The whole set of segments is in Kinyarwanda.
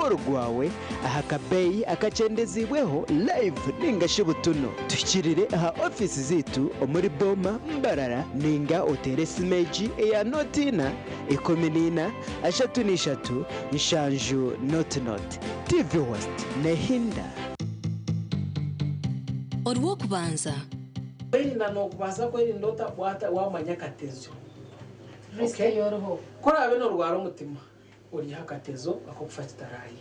rwawe aha kabeyi akacendezibweho live ningashe butuno tukirire aha office zitu muri Boma Mbarara ninga otere simeji ya notina ikominina ashatu nishatu nshanju not TV West nehinda Orwo kubanza Kwenda no kubanza kwenda ndota wamanya katezo riske yoroho kora abe no rwara umutima uri hakatezo akokufatitarari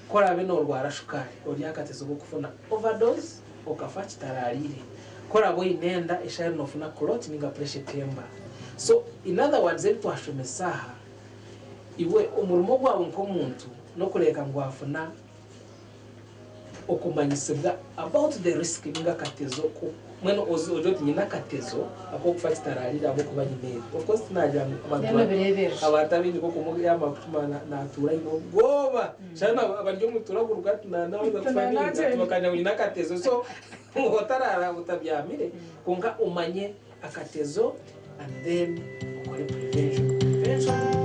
kora abe no rwara shukari uri hakatezo gukufuna overdose okafachitararire kora abo inenda ishari no funa clot ninga pressure temba. So in other words eto ashomesaha iwe umurimo gwawe nkomuntu no kureka ngwafuna okumanyisibwa about the risk ninga katezo ko mweno ozo nyina katezo akokufatitararira abo kubanyimera of course najya abantu abatabindi ko kumugira amakuma natura ino goba cyane abanjye mutura ku rugati nabaza tufanye bakanya nyina katezo so hotarara utabyamire kunga umanye akatezo and then ukore prevention.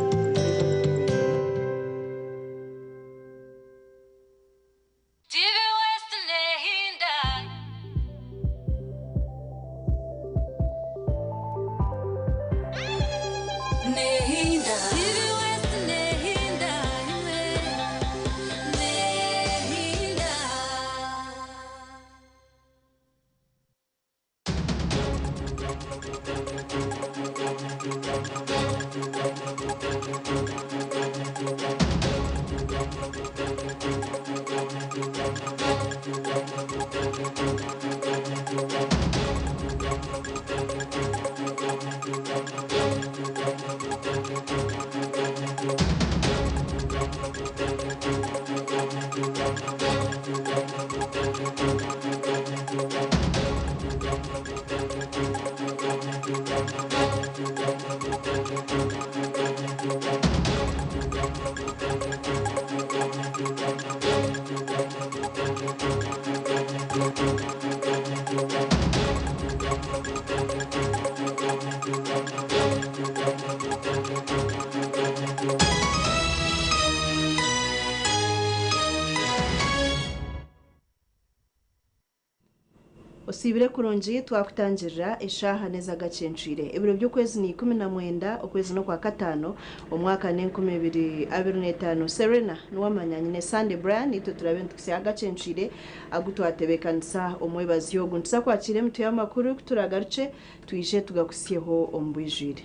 Osibire kurungi twakutangirira eshaha neza Agacencwire ibiro by'ukwezi ni 19 ukwezi no kwa 5 umwaka ni 2025. Serena Nuwamanya nyine Sunday Brian ito turabintukisi Agacencwire agutwatebekanisa omwebazi yo guntsa kwakire mtu y'amakuru kuturagaruce tuyije tugakusiyeho ombwijire.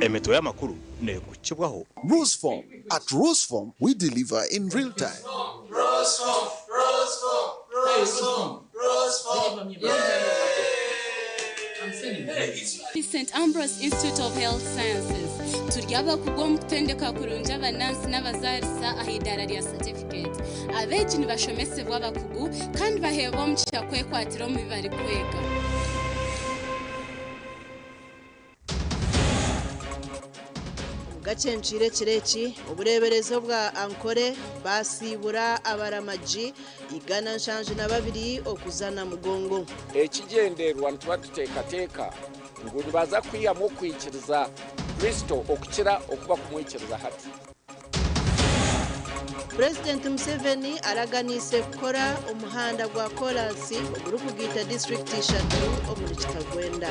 Emeto y'amakuru ne kuchibwaho Rosefoam. At Rosefoam, we deliver in real time. Rosefoam. St. Ambrose Institute of Health Sciences turyaba kugwa mutendeka kurunja abanansi n'abazarisa ahidara rya certificate abeji ni bashomese bw'abakugu kandi bahebo mu cyakwe kwatiro mu bari kwega. Agacencwire kireki ubureberezo bwa ankore basibura abaramaji igana nshanje na babiri okuzana mugongo ekigenderwa ntibatuteeka ngo nibaza kwiyamo kwikiriza Kristo okukira okuba kumwikiriza hati. President Museveni araganise kukora umuhanda gwa Kolansi oguru kugita district ishatu omuri Kitagwenda.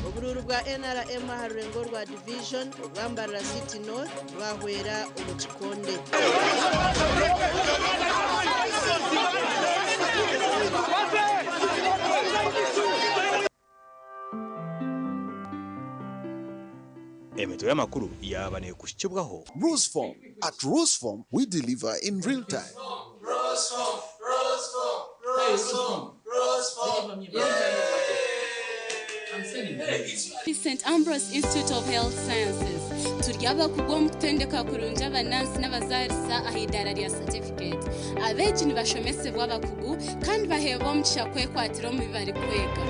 Obururu bwa NRM harurengo rwa division Mbarara City North bahwera umukikonde. Emeto y'amakuru yabane kushikibwaho Rosefoam. At Rosefoam, we deliver in real time. Rosefoam. St. Ambrose Institute of Health Sciences turyaba kugwa mutendeka kurunja abanansi n'abazarisa ahidara rya certificate abeji ni bashomese bw'abakugu kandi bahebo mu cyakwe kwatiro mu bari kwega.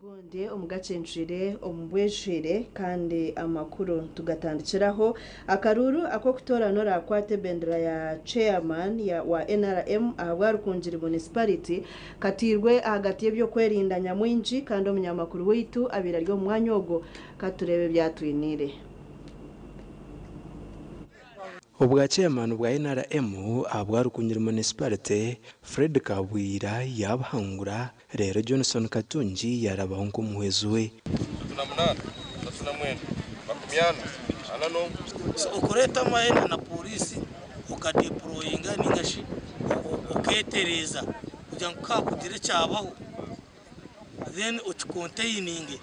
Gonde omugacencire omubwejire kandi amakuru tugatandikiraho akaruru ako kutoranora kwate bendera ya chairman wa NRM ahabwa Rukungiri municipality katirwe hagati y'ebyo kwerinda nyamwinji kandi omunyamakuru witu abira ryo mwanya ogo katurebe byatwinire. Ubwa chairman bwa NRM abwa Rukungiri municipality Fred Kabwira yabahangura rero Johnson Katunji yarabahungu muhezwe so ukureta mahena na polisi ukadeployinga ningashi uketereza kugira ngo kakugire cyabaho then ucontaining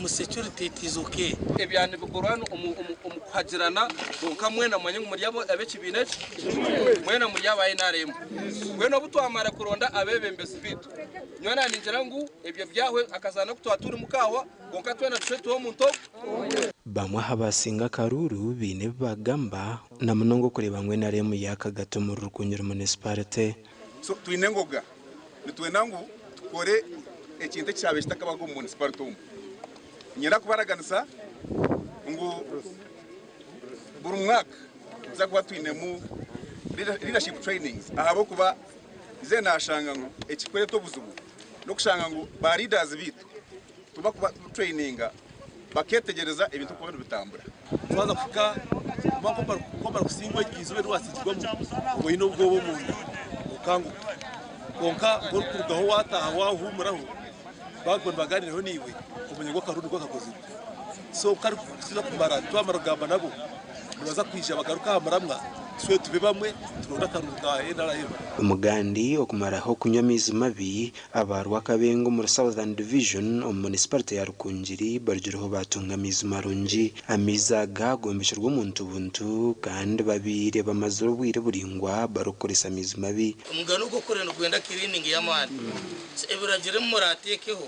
security is okay ebyane bikorana umukwagirana ukamwena manye umuryabo abekibine mwena muryaba NRM weno butwamara kuronda abebembesi bitu nyona ninjira ngo ebyo byahwe akazana kutwaturi mukawa gonka twena tshwetu wo muntu bamwe habasinga karuru bine bagamba na munongo kureba ngwe NRM yakagato mu Rukungiri municipality so twinengoga nitwenangu tukore ekintu cyabe kitakabago mu municipality nyira kubaraganisa ngo buri mwaka za kuba twinemu leadership trainings ahabo kuba ze nashanga ngo ekikwere to buzubu no kushanga ngo ba leaders bitu tuba kuba traininga baketegereza ibintu ko bitambura twaza kuka komba kusingwa izube rwasigwamo ngo ino bwo bo muntu ukangu konka ngo kurugaho wataha wahumuraho bagomba baganireho niwe umenye ngo karundi ko kakoze so kari kuziza kumara twamarugamba nabo baza kwija bagaruka hamaramwa twe tube bamwe turonda karuga NRM umugandi okumaraho kunyamiza mabi abarwa kabengo mu Southern Division municipality ya Rukungiri barjureho batungamiza marungi amizaga gombeshirwa umuntu buntu kandi babire bamazuru bwire buringwa barokoresa mizimabi umugano uko koreno gwenda cleaning y'amani ebiragire mu ratekeho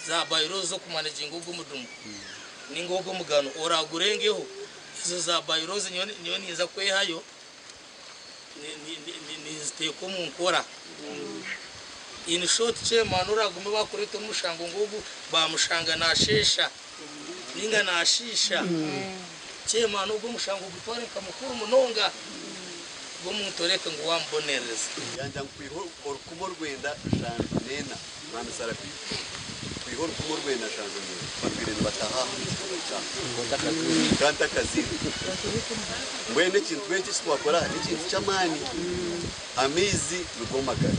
za bayiro zo kumanaging ugumudumu ningogo mugano oragurengeho izo za bayiro nyoni za kwehayo ni ziteko mu nkora in short chairman uragume bakurete umushango ngugu bamushanga nashesha ninga nashisha chairman ubwo mushango gutware kamukuru munonga bwo mutoreka ngo wambonereza yanja kwiho orukumo rwenda shanena mwana sarapi kwiho orukumo rwenda shanena babirene bataha kanta kazi mwene kintu benshi twakora ikintu cyamani amizi rugomagara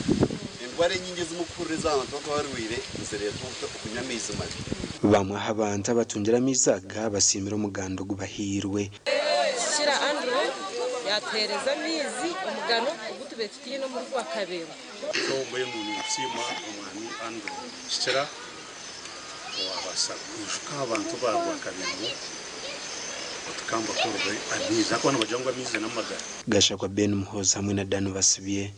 indware nyingi z'umukureza abantu bakabarwire nzere tuko kunyamiza mabi bamwe habanta batungira mizaga basimira umugando gubahirwe shira Andrew yatereza mizi umugano ugutubetiye no muri kwa kabero so mbaye umuntu utsima umwami Andrew shira wabasa kujuka abantu barwa kabero kamba korwe aniza ko nabajangwa mize namagara gashakwa Ben Muhoza hamwe na Dan Basibiye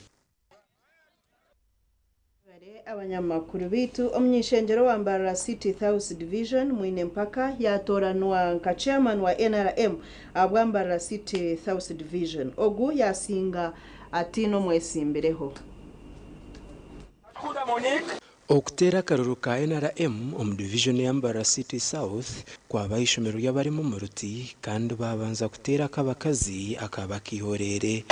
abanyamakuru bitu omnyishengero wa Mbarara City South Division mwine mpaka yatoranwa nka chairman wa NRM abwa Mbarara City South Division ogu yasinga atino mwesimbireho okutera karuru ka NRM division ya Mbarara City South kwa bayishomero y'abari mu muruti kandi babanza kutera kabakazi akabakihorere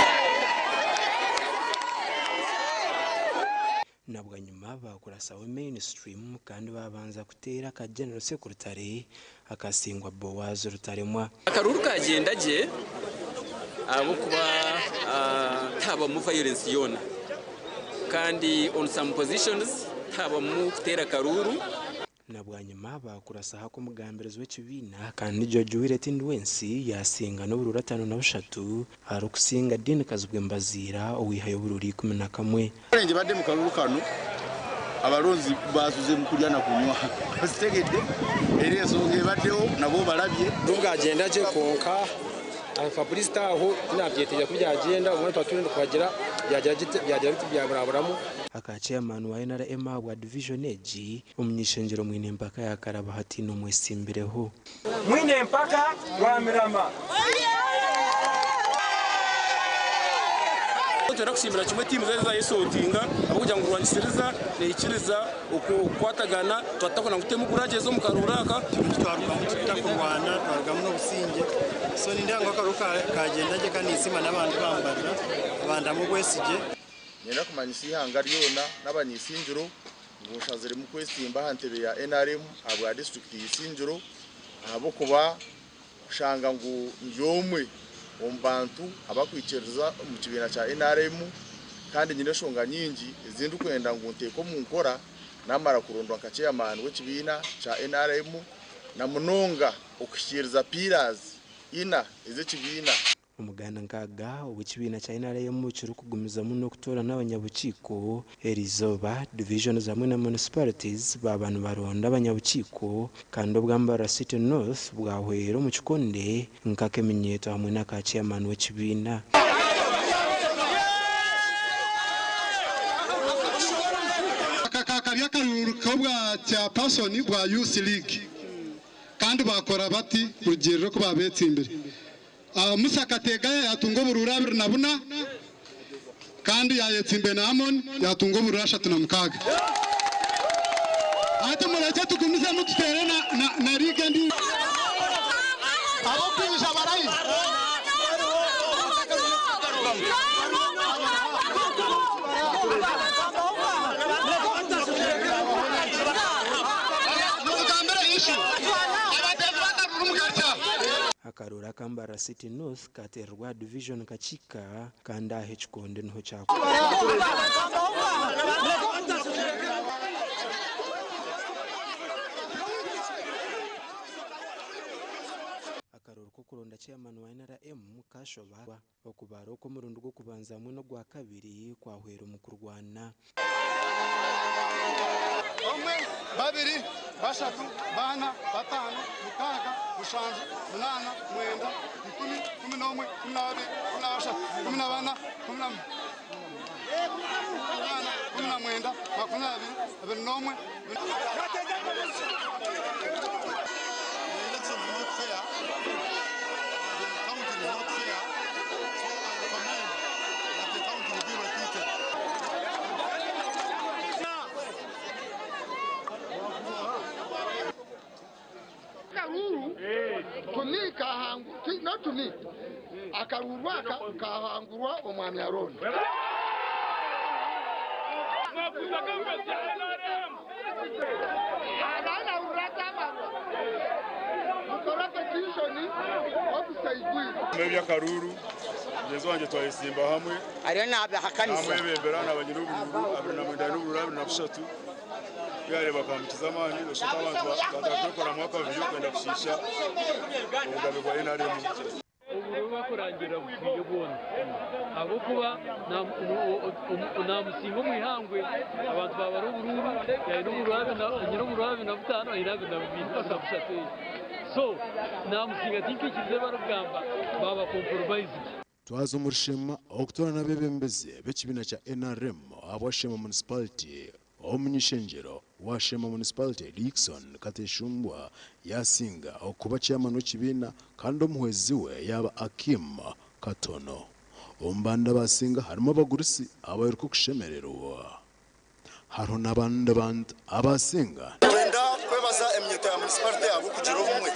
nabwo nyuma bakurasawe mainstream kandi babanza kutera ka general secretary akasingwa Boaz Rutaremwa akaruru kagenda je abo kuba taba mu violence yona kandi on some positions taba mu kutera karuru nabwo nyuma bakurasa hako mugamberezo w'ekibina kandi George Wireti Ndwensi yasinga no burura 53 arukusinga dini kazubwe mbazira owihayo bururi 11 nje badde mu karuru kano abalonzi bazuze mu kulyana kunywa basitegedde erezo ngebaddeho nabo balabye nubwo agenda je konka Fabrista aho nabyeteye kubyagenda umwe twatunda kwagira byagira biti byaburaburamo aka chairman wa NRM wa division egi umnyishengero mwine mpaka yakaraba hati no mwesimbireho mwine mpaka wa mirama tera kushimira kimwe timu zeza yesotinga akugira ngo rwangisiriza nekiriza ukwatagana twatakona ngutemu kuragezo mukaruraka twarwa tutakurwana twargamo no businge so nindango karuka kagenda je kanisima n'abantu bambara abanda mu gwesije nera kumanyisa ihanga ryona n'abanyisinjiro ngushazire mu kwesimba hantebe ya NRM abwa district yisinjiro abo kuba shanga ngo njomwe ombantu abakwicereza mu kibina cha NRM kandi nyine shonga nyingi izindi kwenda ngo nteko mu nkora namara kurondwa ka chairman w'ikibina cha NRM na munonga okishiriza pillars ina iz'ikibina umuganda nkaga ubukibina cha NRM kiri kugumiza muno kutora n'abanyabukiko erizoba divisions hamwe na municipalities babantu baronda abanyabukiko kandi ubwambara City North bwahwero mu kikonde nkakemenyeto hamwe na ka chairman w'ikibina kakakabya karurukobwa cya person bwa Youth League kandi bakora bati urugero ko babetse imbere musakatega yatungo bururabiri nabuna kandi yayetse imbe namon yatungo burasha tunamukaga ate mureke tugumize mututere na liga ndi abo kwisha barayi akarura kambara City North katerwa division kachika kanda hechikonde nho chako akarura ko kuronda chairman wa NRM kashoba okubara ko murundo go kubanza hamwe no gwa kabiri kwahwera mu kurwana omwe babiri bashatu bana batanu mukaga mushanju munana mwenda 10 11 12 13 14 15 mwenda 20 Tunika hangu, not to me. Akarurwaka kahangurwa omwami Aroni. Ana urata marwa. Mukora petition officer igwi. Mebya karuru. Yezo wanje twayisimba hamwe. Ariyo nabe hakanisa. Hamwe bembera n'abanyiruburu abana mwenda n'uburu abana bushatu. Yale bakamukiza amani bashaka abantu batakora mwaka vyo kwenda kushisha ubugabe bwa NRM uburu bakurangira bukwiye bwone abo kuba na musingo mwihangwe abantu babara ubururu yayi n'uburabe na nyiruburabe na butano irabe na bibiri basabushate so na musinga tinkikirize barugamba baba compromise twazo umushema okutora nabebembeze bekibina cha NRM abashema municipality omunyishenjero washema municipality Dickson Kateshumbwa yasinga okuba chairman w'ikibina kandi omuhwezi we yaba Akim Katono ombanda basinga harimo abagurisi abaheruka kushemererwa haro n'abandi bantu abasinga twenda kwebaza emyeto ya municipality abo kugira umwe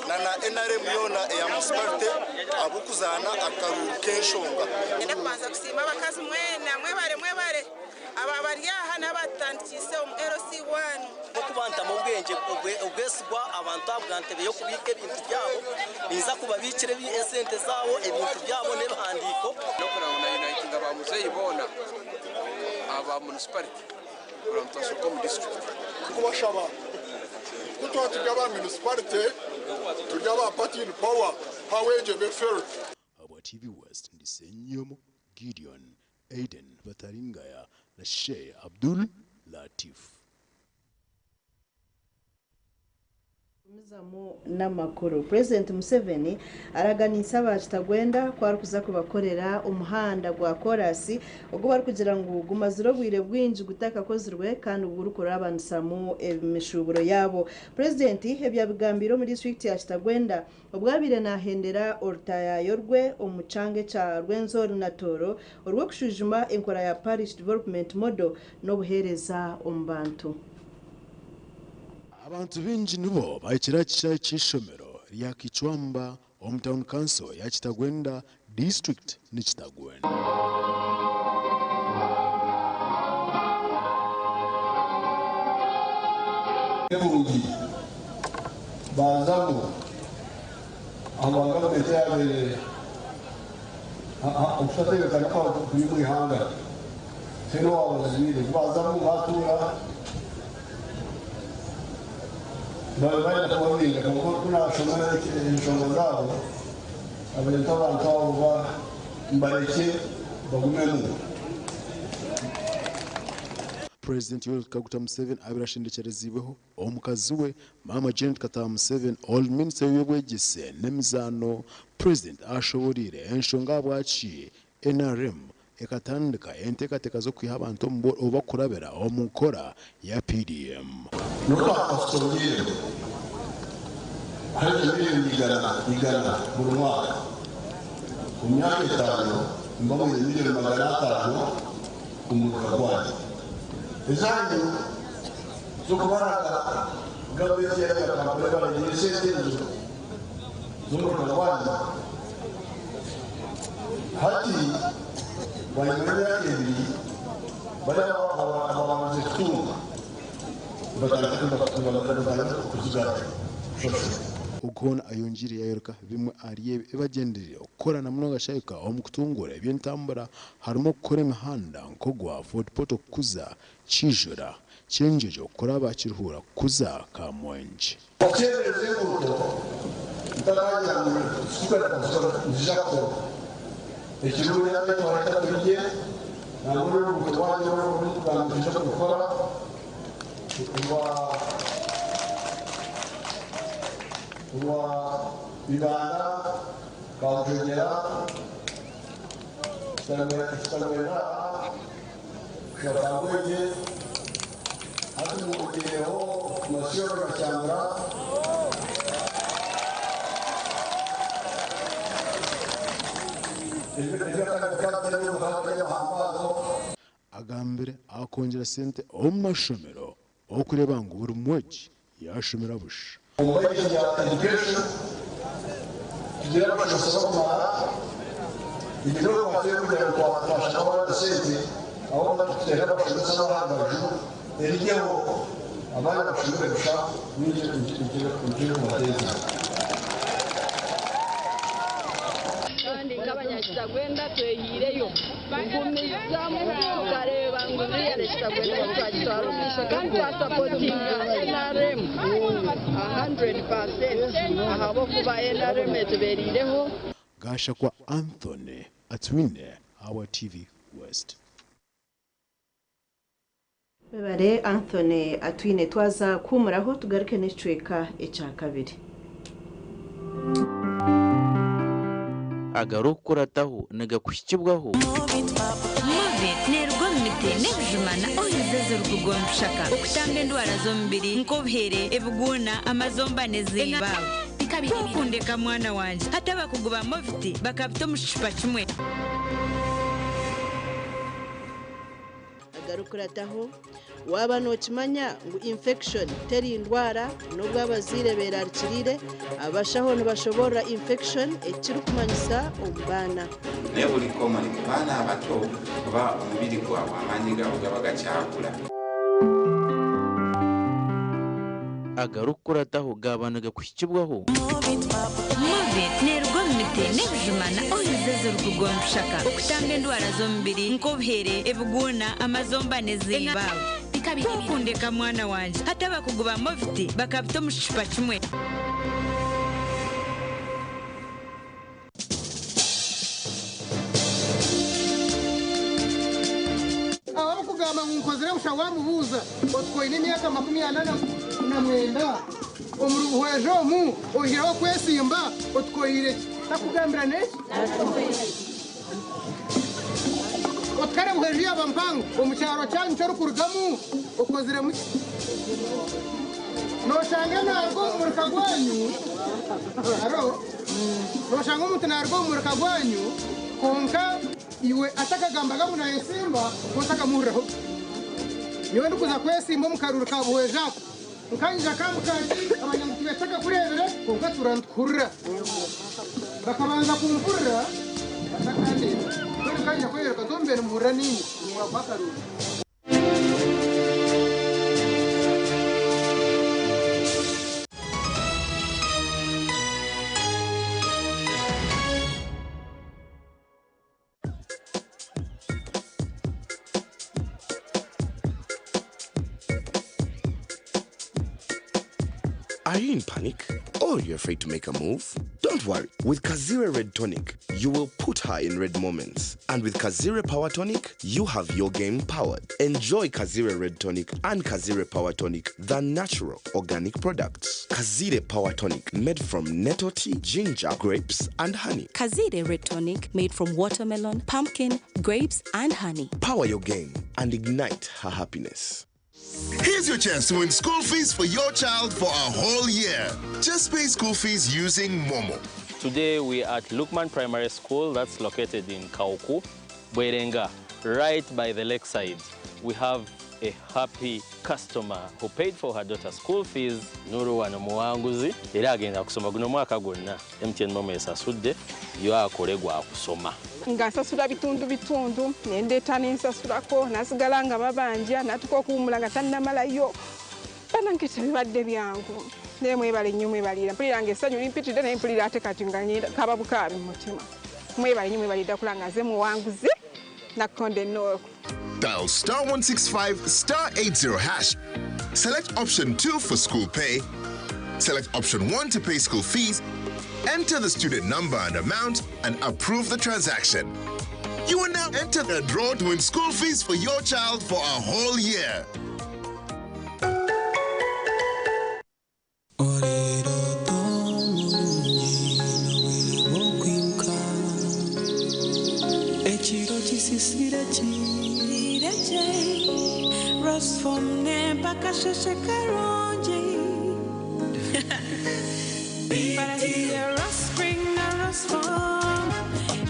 na NRM yona ya municipality abo kuzana akaruru kenshonga ende kubanza kusima abakazi mwebare aba baryaha n'abatandikise mu LC1 no kubanta mu bwenge ubweswa abantu abwantebe yo kubika ibintu byabo biza kubabikire bi esente zawo ibintu byabo n'ebandiko no kurangana united abamuzeyi bona aba municipality uramutse ko mu district kubashaba kutwa tugaba municipality tugaba party in power haweje be fair aba TV West ndisenyomo Gideon Aiden Bataringaya na Sheikh Abdul Latif n'amakuru President Museveni araganisa ba Kitagwenda kwari kuza kubakorera umuhanda gwa korasi ubwo bari kugira ngo gumaziro bwire bwinji gutaka kozirwe kandi ubwo rukora abansamu emishuburo yabo. President ebyabigambiro muri district ya Kitagwenda ubwabire nahendera ortaya yorwe omucange cha Rwenzori na Toro orwo kushujuma enkora ya parish development model no buhereza ombantu. Abantu binji nibo bayikira cy'ishomero rya Kichwamba Hometown Council ya Kitagwenda District ni Kitagwenda. Bazamu amanga betyabe ukusateka kana kwa kuyihanga seno abazibire bazamu batura babaye kubabwira ko kuna shomera inshonga zabo abantu abantu abo mbareke bagumenu. President Yoweri Kaguta Museveni abirashindikirizibweho omukazi we Mama Janet Kataba Museveni all minister w'ebwegese n'emizano President ashoborire enshonga bwaciye NRM ekatandika entekateka zo kwiha abantu obakurabera omukora ya PDM. Nokasongire hari igana buri mwaka ku myaka 5 mbamo miliyoni 500 kumuka kwani izanyu zo kubaraga gavumenti ya kampala y'isezerano z'umuka kwani hati wanyamanya ebiri bala ababanze kutunga ukona ayongire yayoruka bimwe ariye bagendereye ukorana muno gashayika omukutungura ebyentambura harimo gukora imihanda nkogwa Fort Poto kuza Kijura cyenjeje ukora bakiruhura kuza Kamwenje okereze kuto ntakajya mu super pastor Jacko ekiruri y'abatwara turiye nabwo rwanje rwanje gukora wa Uganda Kawjera Serena Katagwenda hatu mukireo masio na chambra agambire akongera sente omashomero okureba ngo buri mweji yashomera busha umubaji ya education kigira bashobora kumara ibiro kwaje kugira kwa twashaka sente aho batera bashobora n'abandi erigeho abana bashobora gusha n'icyo mateza kandi nk'abanyakitagwenda twehireyo ngumizamu tukareba ngo uriya Kitagwenda twagitwarumisha kandi twasapotinga NRM 100% ahabo kuba NRM tuberireho. Gasha kwa Anthony Atwine our TV West. Bebare Anthony Atwine twaza kumuraho tugaruke n'icweka ecya kabiri. Agarukurataho nagakushyibwaho Movit nerwa mite nebjumana oyizezo rukugomshaka okutambe ndwara zo mbiri nkobhere ebuguna amazombane zibawe tukundeka mwana wanje hata bakuguba Movit bakabito mushipa kimwe agarukurataho waba nokimanya ngo infection teri indwara nubwo abazirebera arikirire abashaho ntibashobora infection ekiri kumanyisa ombana ne buli komani bana abato kuba omubiri gwabwe amaanyi gabo gaba gakyakula agarukurataho gabanaga kushyibwaho Movit nerwa mite nebjumana oyizezo rukugomshaka okutambe ndwara zo mbiri nkobhere ebuguna amazombane zibawe tukundeka mwana wanje hata bakuguba Movit bakabito mushipa kimwe aho kugamba nkozere ushawamubuza otwoine myaka 89 umuruhwejo mu ohiraho kwesimba otwoyire takugambira ne otkare buhejo yabampango omucyaro cyanyu cyo rukurugamu ukozire mu noshanga narwo umurika gwanyu aro noshanga umuntu narwo umurika gwanyu konka iwe atakagambaga muna yesimba kotakamuhuraho niwe ndukuza kwesimba mukaruru kabuheja nkanyija kamukandi abanyamutu betaka kurebere konka turantkurra bakabanza kumvurira batakande none kanyija kwereka zombere muhura nini mwabakaruru. Are you in panic? Or are you afraid to make a move? Don't worry. With Kazire Red Tonic, you will put her in red moments. And with Kazire Power Tonic, you have your game powered. Enjoy Kazire Red Tonic and Kazire Power Tonic, the natural organic products. Kazire Power Tonic, made from nettle tea, ginger, grapes, and honey. Kazire Red Tonic, made from watermelon, pumpkin, grapes, and honey. Power your game and ignite her happiness. Here's your chance to win school fees for your child for a whole year. Just pay school fees using Momo. Today we are at Lukman Primary School that's located in Kauku, Bwerenga, right by the lakeside. We have a happy customer who paid for her daughter's school fees. Nuru wanamuwanguzi era agenda kusoma guno mwaka gonna MTN Momo esasudde yo akolegwa akusoma. Ngasasula bitundu nendeta nensasulako nasigala nga babanja natuko kuwumula nga tannamalayo banankita bibadde byangu nemwebale nnyo mwebalira mpulira nga essanyu limpitidde naye mpulira ate kati nga kaba bukaabi mu mutima mwebale nnyo mwebalidda kula nga ze muwanguzi nakutonde nnooku. Dial *165 *80 hash. Select option 2 for school pay. Select option 1 to pay school fees. Enter the student number and amount and approve the transaction. You will now enter the draw to win school fees for your child for a whole year. Rosefoam ne bakasheshe karonje. Spring na Rosefoam.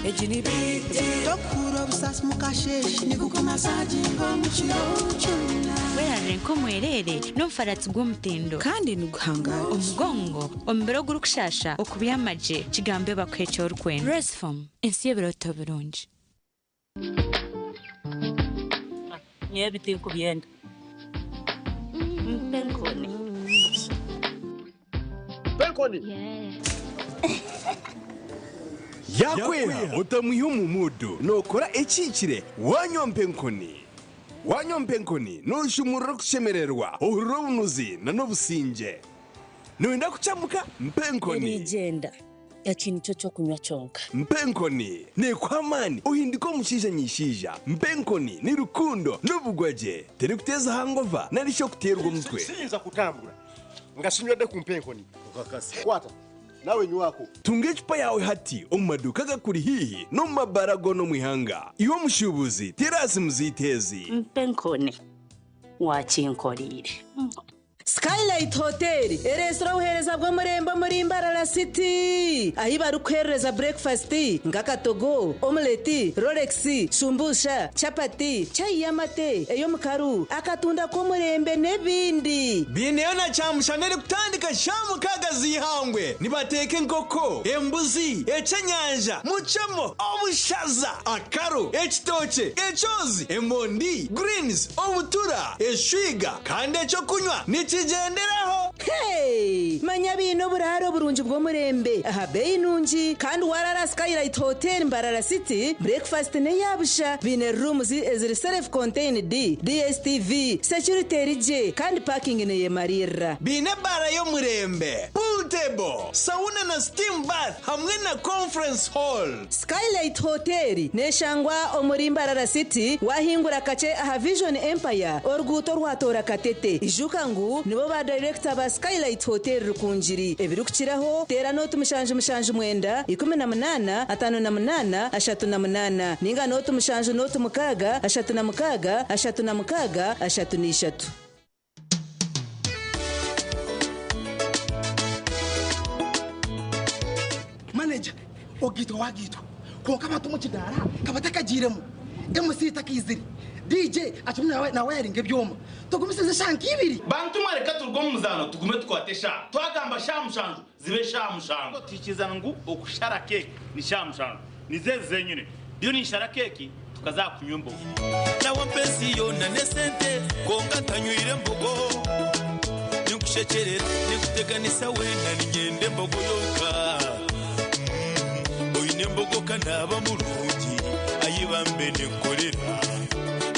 Ejini biti dokuro busas mukashesh nikukoma sajingo muchirochona. Werare nkomwerere nomfarati gw'omutendo kandi nuguhanga omugongo ombero gurukushasha okubiyamaje kigambe bakwecho rukwenda. Rosefoam ensiebero tobirunji. Everything could be end. Penkoni. Yakweha utamuha umudu nokora ekikire wanywa mpenkoni. Wanywa mpenkoni noshumura kushemererwa urubunuzi na nobusinge. Noenda kuchamuka mpenkoni. Legenda. Yakini chocho kunywa chonka. Mpenkoni ne kwamani uhindiko mushija nyishija. Mpenkoni ni rukundo n'ubugwaje teri kuteza hangova narisho kuterwa umutwe. Sinza kutambura ngashimyode ku mpenkoni ukakasi kwata nawe nywako tunga icupa yawe hati omumaduka gakuri hihi no mabarago no mwihanga iwo mushubuzi terasi muzitezi. Mpenkoni wakinkorire. Skylight Hotel, restaurant uhereza bwo murembo muri Mbarara City. Ahi barukereza breakfast, ngakatogo, omelette, Rolex, shumbusha, chapati, chai yamate, eyo mukaru, akatunda ko murembe nebindi. Bineona chamushanere kutandika shamu kagazi hangwe. Nibateke nkoko, embuzi, echenyanja, muchamo, obushaza, akaro, ekitoche, echozi, embondi, greens, obutura, eshwiga, kandi echo kunywa. Nichigenderaho. Hey, manya bino buraro burunji bwo murembe. Aha bei nunji kandi warara Skylight Hotel Mbarara City. Breakfast ne yabusha bine rooms eziri self contained DSTV security rije kandi parking ne yemarira. Bine bara yo murembe. Pool table, sauna na steam bath hamwe na conference hall. Skylight Hotel neshangwa omuri Mbarara City wahingura kace aha Vision Empire oruguto rwatora katete ijuka ngu nibo ba director ba Skylight Hotel Rukungiri ebirukiraho tera notu mushanje mwenda 18 58 38 ninga notu mushanje notu mukaga 36 36 Manager ogito wagito konka abantu mu kidara kabatakagiremo MC takiziri DJ atumwe na wearing ebyoma tugumisize shanki ibiri bantu mwareka turwo muzano tugume twatesha twagamba shamushanju zibe shamushanju tikizana ngu okushara cake ni shamushanju nizeze nyine byo ni shara cake tukazakunyumba na wampezi yona nesente konga tanywire mbogo nyukushekerera nikuteganisa wenda ninyende mbogo yoka oyine mbogo kanaba mulungi ayibambe nekorera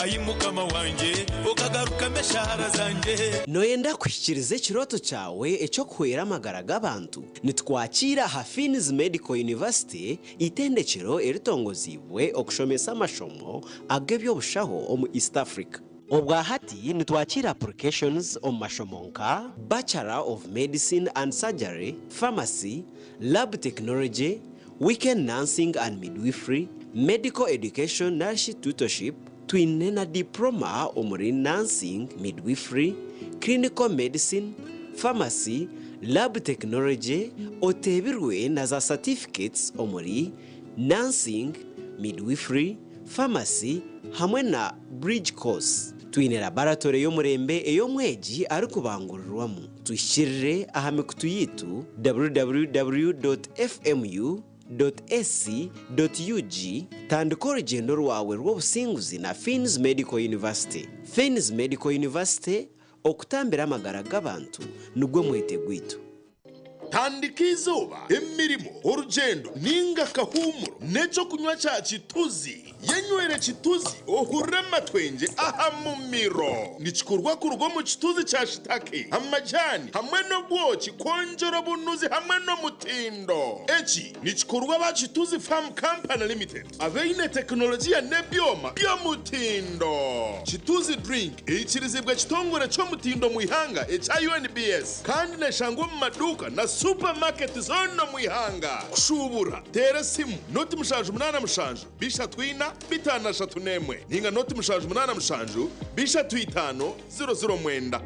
ayimukama wanje okagaruka meshahara zanje noyenda kwishikiriza ikiroto cyawe ecyo kwera amagara g'abantu nitwakira Hafini's Medical University itendekero eritongozibwe okushomesa amashomo agebyobushaho omu East Africa. Obwa hati nitwakira applications omu mashomo nka Bachelor of Medicine and Surgery, Pharmacy, Lab Technology, Weekend Nursing and Midwifery, Medical Education Nurse Tutorship, twine na diploma omuri nursing, midwifery, clinical medicine, pharmacy, lab technology, otebirwe na za certificates omuri nursing, midwifery, pharmacy hamwe na bridge course. Twine laboratory y'omurembe ey'omweji ari kubangururwamu. Twishirire aha mikutu yitu www.fmu.ac.ug tandika urugendo rwawe rw'obusinguzi na Hafini's Medical University. Hafini's Medical University okutambira amagara g'abantu nugwe mwete gwitu. Tandika izuba emirimo urugendo ninga kahumuro neco kunywa cya kituzi yenywere kituzi ohurema twenge aha mumiro nikikurwa ku rugo mu kituzi cya shitake amajani hamwe no bwoki konjoro bunuzi hamwe no mutindo eki nikikurwa ba kituzi farm company limited aveine teknolojia nebyoma byo mutindo kituzi drink ikirizibwa kitongore cyo mutindo mu ihanga echa UNBS kandi nashangwa mu maduka na supermarket zono mu ihanga kushubura tera simu noti mushanju 8 mushanju bisha twina bitana shatu nemwe ninga noti mushanju 8 mushanju bisha twitano 00 mwenda.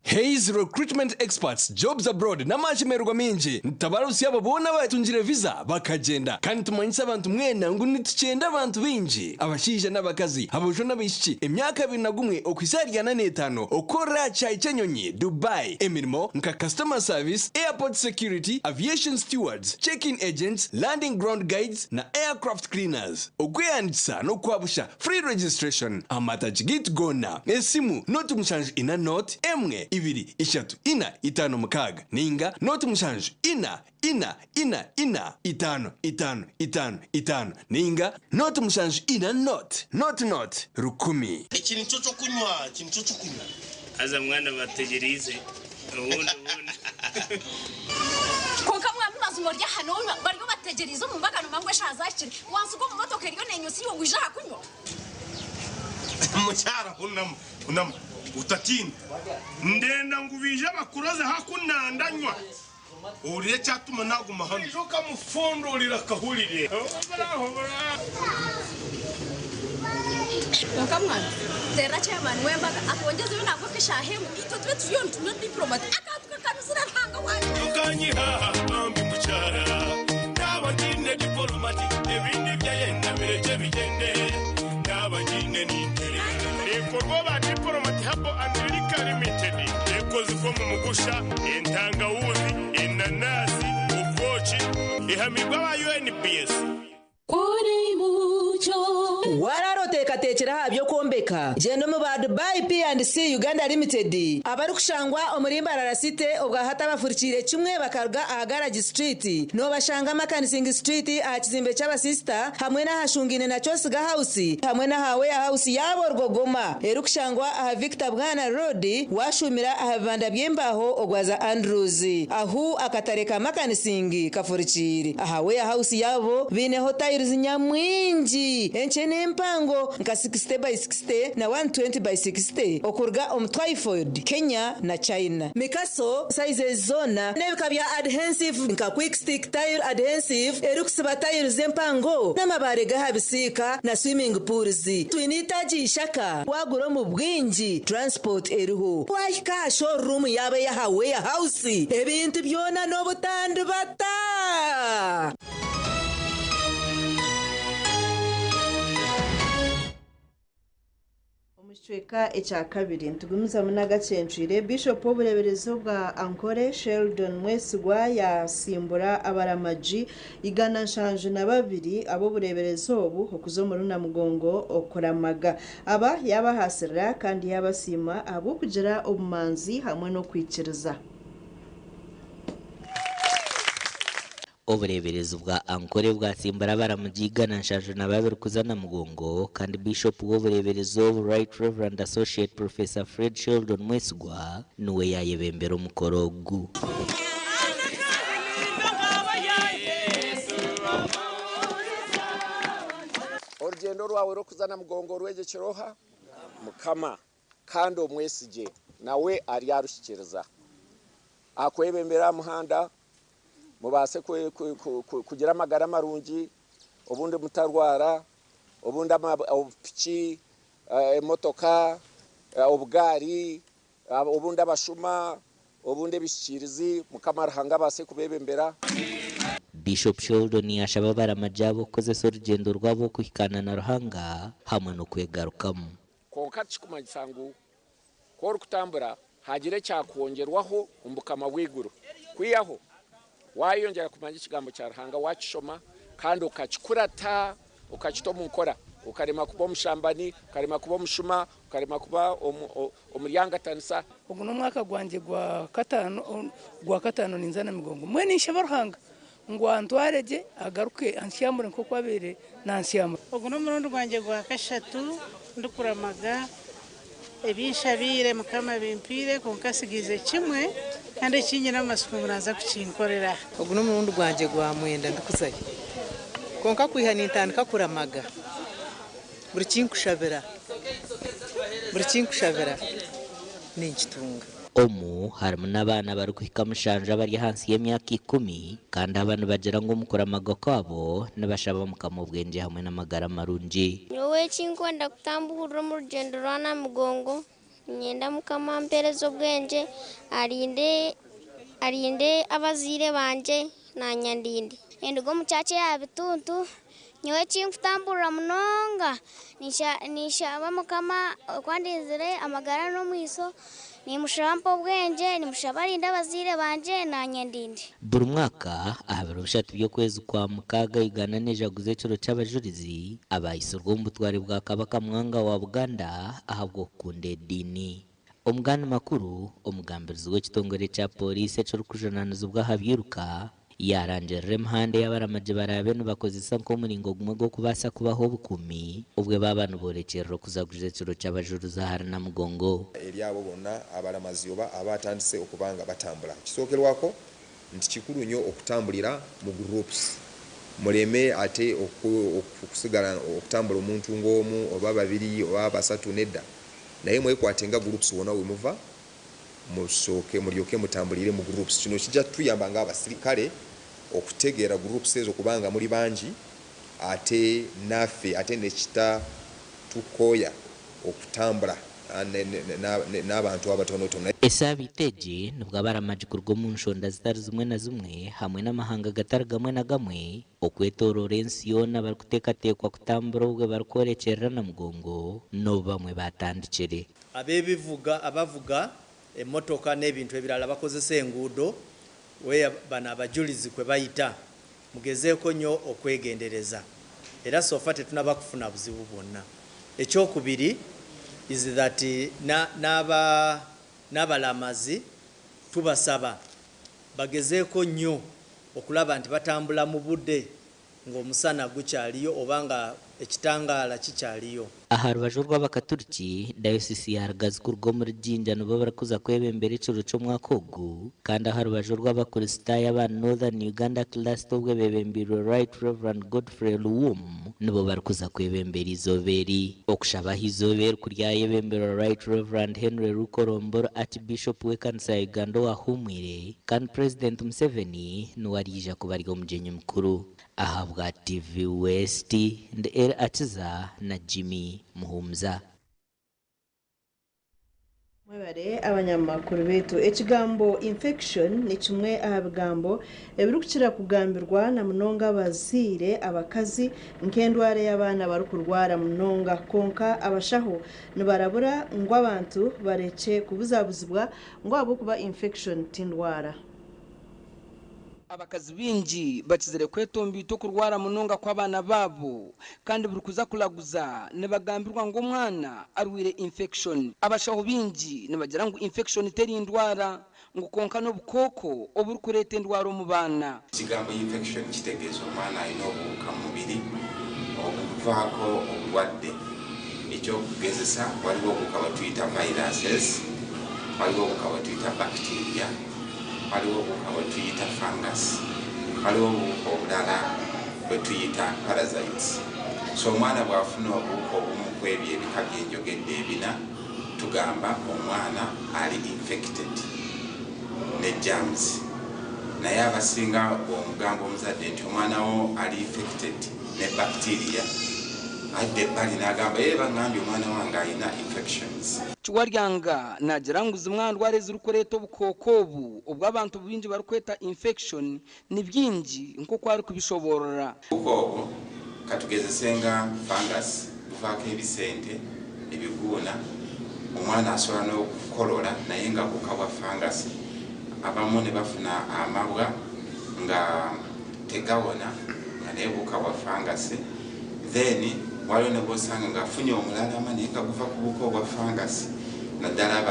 Hayes Recruitment Experts Jobs Abroad n'amachemerwa minji ntabarusi yabo bona batunjire visa bakagenda kandi tumanyisa abantu mwena ngo nitucenda abantu binji abashije n'abakazi abosho n'abishiki emyaka 21 okwisarya na 5 okora cyanyonyi Dubai emirimo nka customer service, airport security, aviation stewards, check-in agents, landing ground guides na aircraft cleaners. Okweyandisa no kwabusha free registration amatagit gona esimu notu mushanju ina note emwe ibiri ishatu ina itano mukaga ninga notu mushanju ina itano ninga notu mushanju ina not rukumi. Ikintu cyo kunywa aza mwana bategerize ubundi konka mwana mazumor ya hano bari bategerize mu mbagano mangwe shazakire wansuko mu motoka iriyo nenyusi yo ngwija hakunywa mucyara unam utatinda ndenda ngubije bakuroze hakunandanywa uriye cyatuma naguma hano joka mufondorira kahurire konka mwana tera chairman wembaga akongeze yo nako kishahemu ito twe tuyon tuno diplomat akatuka kanuzira ntanga wanje ukanyiha ambi mucyara nabagine diplomat ebindi byayenda bireje bigende nabagine nintere ekorwa ba diplomat habo America limited ekozwe mu mugusha entangawuzi inanasi ukochi ihamigwa ba UNBS Kuri mu wararoteekateekera ha by'okwombeka genda mu ba Dubai P&C Uganda Limited abari kushangwa Mbarara City obwa hata bafurikire kimwe bakaruga aha Garage Street no bashanga Makanising Street aha kizimbe cy'abasista hamwe na hashungine na Chosiga House hamwe na hawe house yabo Rwogoma erukushangwa aha Victor Bwana Road washumira aha bibanda by'embaho ogwaza Andrews ahu akatareka Makanising kafurikire aha we house yabo bineho tiles nyamwingi enchene mpango nka 60 by 60 na 120 by 60 okurga Twyford Kenya na China mikaso size zona nebika bya adhesive nka quick stick tile adhesive erukusiba tiles zempango n'amabare gahabisika na swimming pools twinitaji ishaka waguro mu bwingi transport eruho wahika showroom yabe ya hawe house ebintu byona no butandu bata Chweka echa kabiri ntugumuza mu Agacencwire Bishop w'ubureberezo bwa Ankole Sheldon Mwesigwa yasimbura abaramaji igana nshanje na babiri abo bureberezo obu okuzo mu runa mugongo okuramaga aba yabahasira kandi yabasima abo kugira obumanzi hamwe no kwikiriza obureberezo bwa Ankole bwasimbura baramugigana nshaje na babiri kuzana mugongo kandi Bishop w'ubureberezo Right Reverend Associate Professor Fred Sheldon Mwesigwa nuwe yayebembera umukorogu urugendo rwawe ro kuzana mugongo rwegekeroha mukama kandi omwesige nawe ari yarushikiriza akwebembera muhanda mubase kugira amagara marungi obundi mutarwara obundi amapiki emotoka obugari obundi abashuma obundi bishikirizi mukamara hanga base kubebembera Bishop Sheldon yashaba baramajabo kozesa urugendo rwabo kuhikana na ruhanga hamwe no kwegarukamo konka kikumanyisangu ko rukutambura hagire cyakongerwaho umbukama wiguru kwiyaho wayongera kumanya ikigambo cya ruhanga wakishoma kandi ukakikurata ukakitoma ukora ukarema kuba mushambani ukarema kuba mushuma ukarema kuba umuryango tanisa ubu no mwaka gwanje gwa katano ninzana migongo mwe nishaba ruhanga ngo antwareje agaruke ansyamure nko kwabere nansyamure ubu no murundi gwanje gwa kashatu ndukuramaga ebinshabire mukama bimpire konkasigize kimwe kandi kinyina amasuku muraza kucinkorera ubu no murundi gwanje gwa mwenda ndukuzaye konka kwihana intandika kuramaga buri kinkushabira ni ikitunga omu harimo n'abana bari kuhika mushanja bari hansi y'emyaka 10 kandi abantu bagira ngo mukuramaga kwabo nabashaba mukama ubwenge hamwe n'amagara marungi nyowe kinkwenda kutambura mu rugendo rwana mugongo nyenda mukama mperezo bwenge arinde abazire banje na nyandinde endugo mucace yabituntu nyowe kinkutambura munonga nishaba mukama kwandizire amagara no mwiso ni mushampo bwenge ni mushabarinda abazire banje na nyandinde buri mwaka ahabera ubushatu byo kwezi kwa mukaga Uganda nejaguze cyo cy'abajurizi abayisurwa mu butwari bwa kabaka mwanga wa Uganda ahabwo kunde dini omugani makuru omugambirizo w'ekitongore cya polisi cyo kujananiza ubwa habyiruka yaranjere mhande y'abaramaje barabe nubakozesa nko muringo gumwe go kubasa kubaho bukumi ubwe babanu borekerero kuzaguze cyo cy'abajuruza harana mugongo eryabo bonna abaramazi oba abatandise okubanga batambula kisokerwako nti kikulu nnyo okutambulira mu groups muleme ate okusigala okutambula omuntu ng'omu oba babiri oba basatu nedda naye mwekwatenga groups wona wemuva musoke mulyoke mutambulire mu groups kino kijja tuyamba nga abasirikale okutegeera groups ezo kubanga muri banji ate nafe ate nekita tukoya okutambula n'abantu abatonotono esabiteje nubwo abaramaje kurwo mu nshonda zitari zimwe na zimwe hamwe n'amahanga gatari gamwe na gamwe okwetorora ensi yona bari kutekatekwa kutambura ubwe bari korekerera na mugongo no bamwe batandikire abavuga emotoka n'ebintu ebirala bakozesa enguudo weya bana abajulizi kwe bayita mugezeeko nnyo okwegendereza era sofa tetunaba kufuna buzibu bwonna. Ekyokubiri is that n'abalamazi tubasaba bagezeeko nnyo okulaba nti batambula mu budde ng'omusana gukyaliyo oba nga ekitangaala kikyaliyo. aha rubaju rw'abakaturiki dayosisi ya Rugazi ku rwo muri Jinja nibo barakuza kwebembera ekiro cy'umwaka ogu, kandi aha rubaju rw'abakristaayo aba Northern Uganda Cluster obwe bebembirwe Right Reverend Godfrey Luwum nibo barakuza kwebembera izoberi. Okushabaho izoberi kuryayebembera Right Reverend Henry Rukorombora Archbishop w'ekanisa ya Uganda wahumwire, kandi President Museveni niwarija kubarya omugenyi mukuru. Ahabwa TV West ndi Atiza na Jimmy Muhumza. Mwebare abanyamakuru betu, ekigambo infection ni kimwe aha bigambo ebirukukira kugambirwa na munonga abazire abakazi nk'endwara y'abaana barukurwara munonga, konka abashaho nibarabura ngo abantu bareke kubuzabuzibwa ngo abo kuba infection tindwara. Abakazi bingi bakizire kwetombi to kurwara munonga kw'abana babo, kandi burukuza kulaguza nebagambirwa ngo mwana arwire infection. Abashaho bingi nebagira ngo infection teri indwara ngo konka n'obukoko oburukureta endwara mu bana. Kigambo infection kitegeeza omwana alina obuwuka mu mubiri obuvaako obulwadde. Ekyo kugezesa waliwo obuwuka bwetuyita viruses, waliwo obuwuka bwetuyita bacteria, waliwo obuwuka bwetuyita fungus, waliwo obuwuka obulala bwetuyita parasites. So omwana bw'afuna obuwuka obumu ku ebyo ebika byenjogedde ebina, tugamba omwana ali infected ne germs. Naye abasinga omugamba omuzadde nti omwana wo ali infected ne bacteria, adde bali n'agamba bangambye omwana wange alina infections. Chiwaryanga nagira ngo zimwe ndwara zirukureta obukoko obu obw'abantu bingi barukweta infection ni byingi nko kwari kubishoborora. Ubwo katugezesenga fungus buvaako ebisente ebiguuna, omwana asobola n'okukolola naye nga kukabwa fungus, abamu ne bafuna amabwa nga tegawona nga naye bukabwa fungus. Then waliwo ne bosanga ng'afunye omulalama naye nga guva ku buko obwa fungus, naddala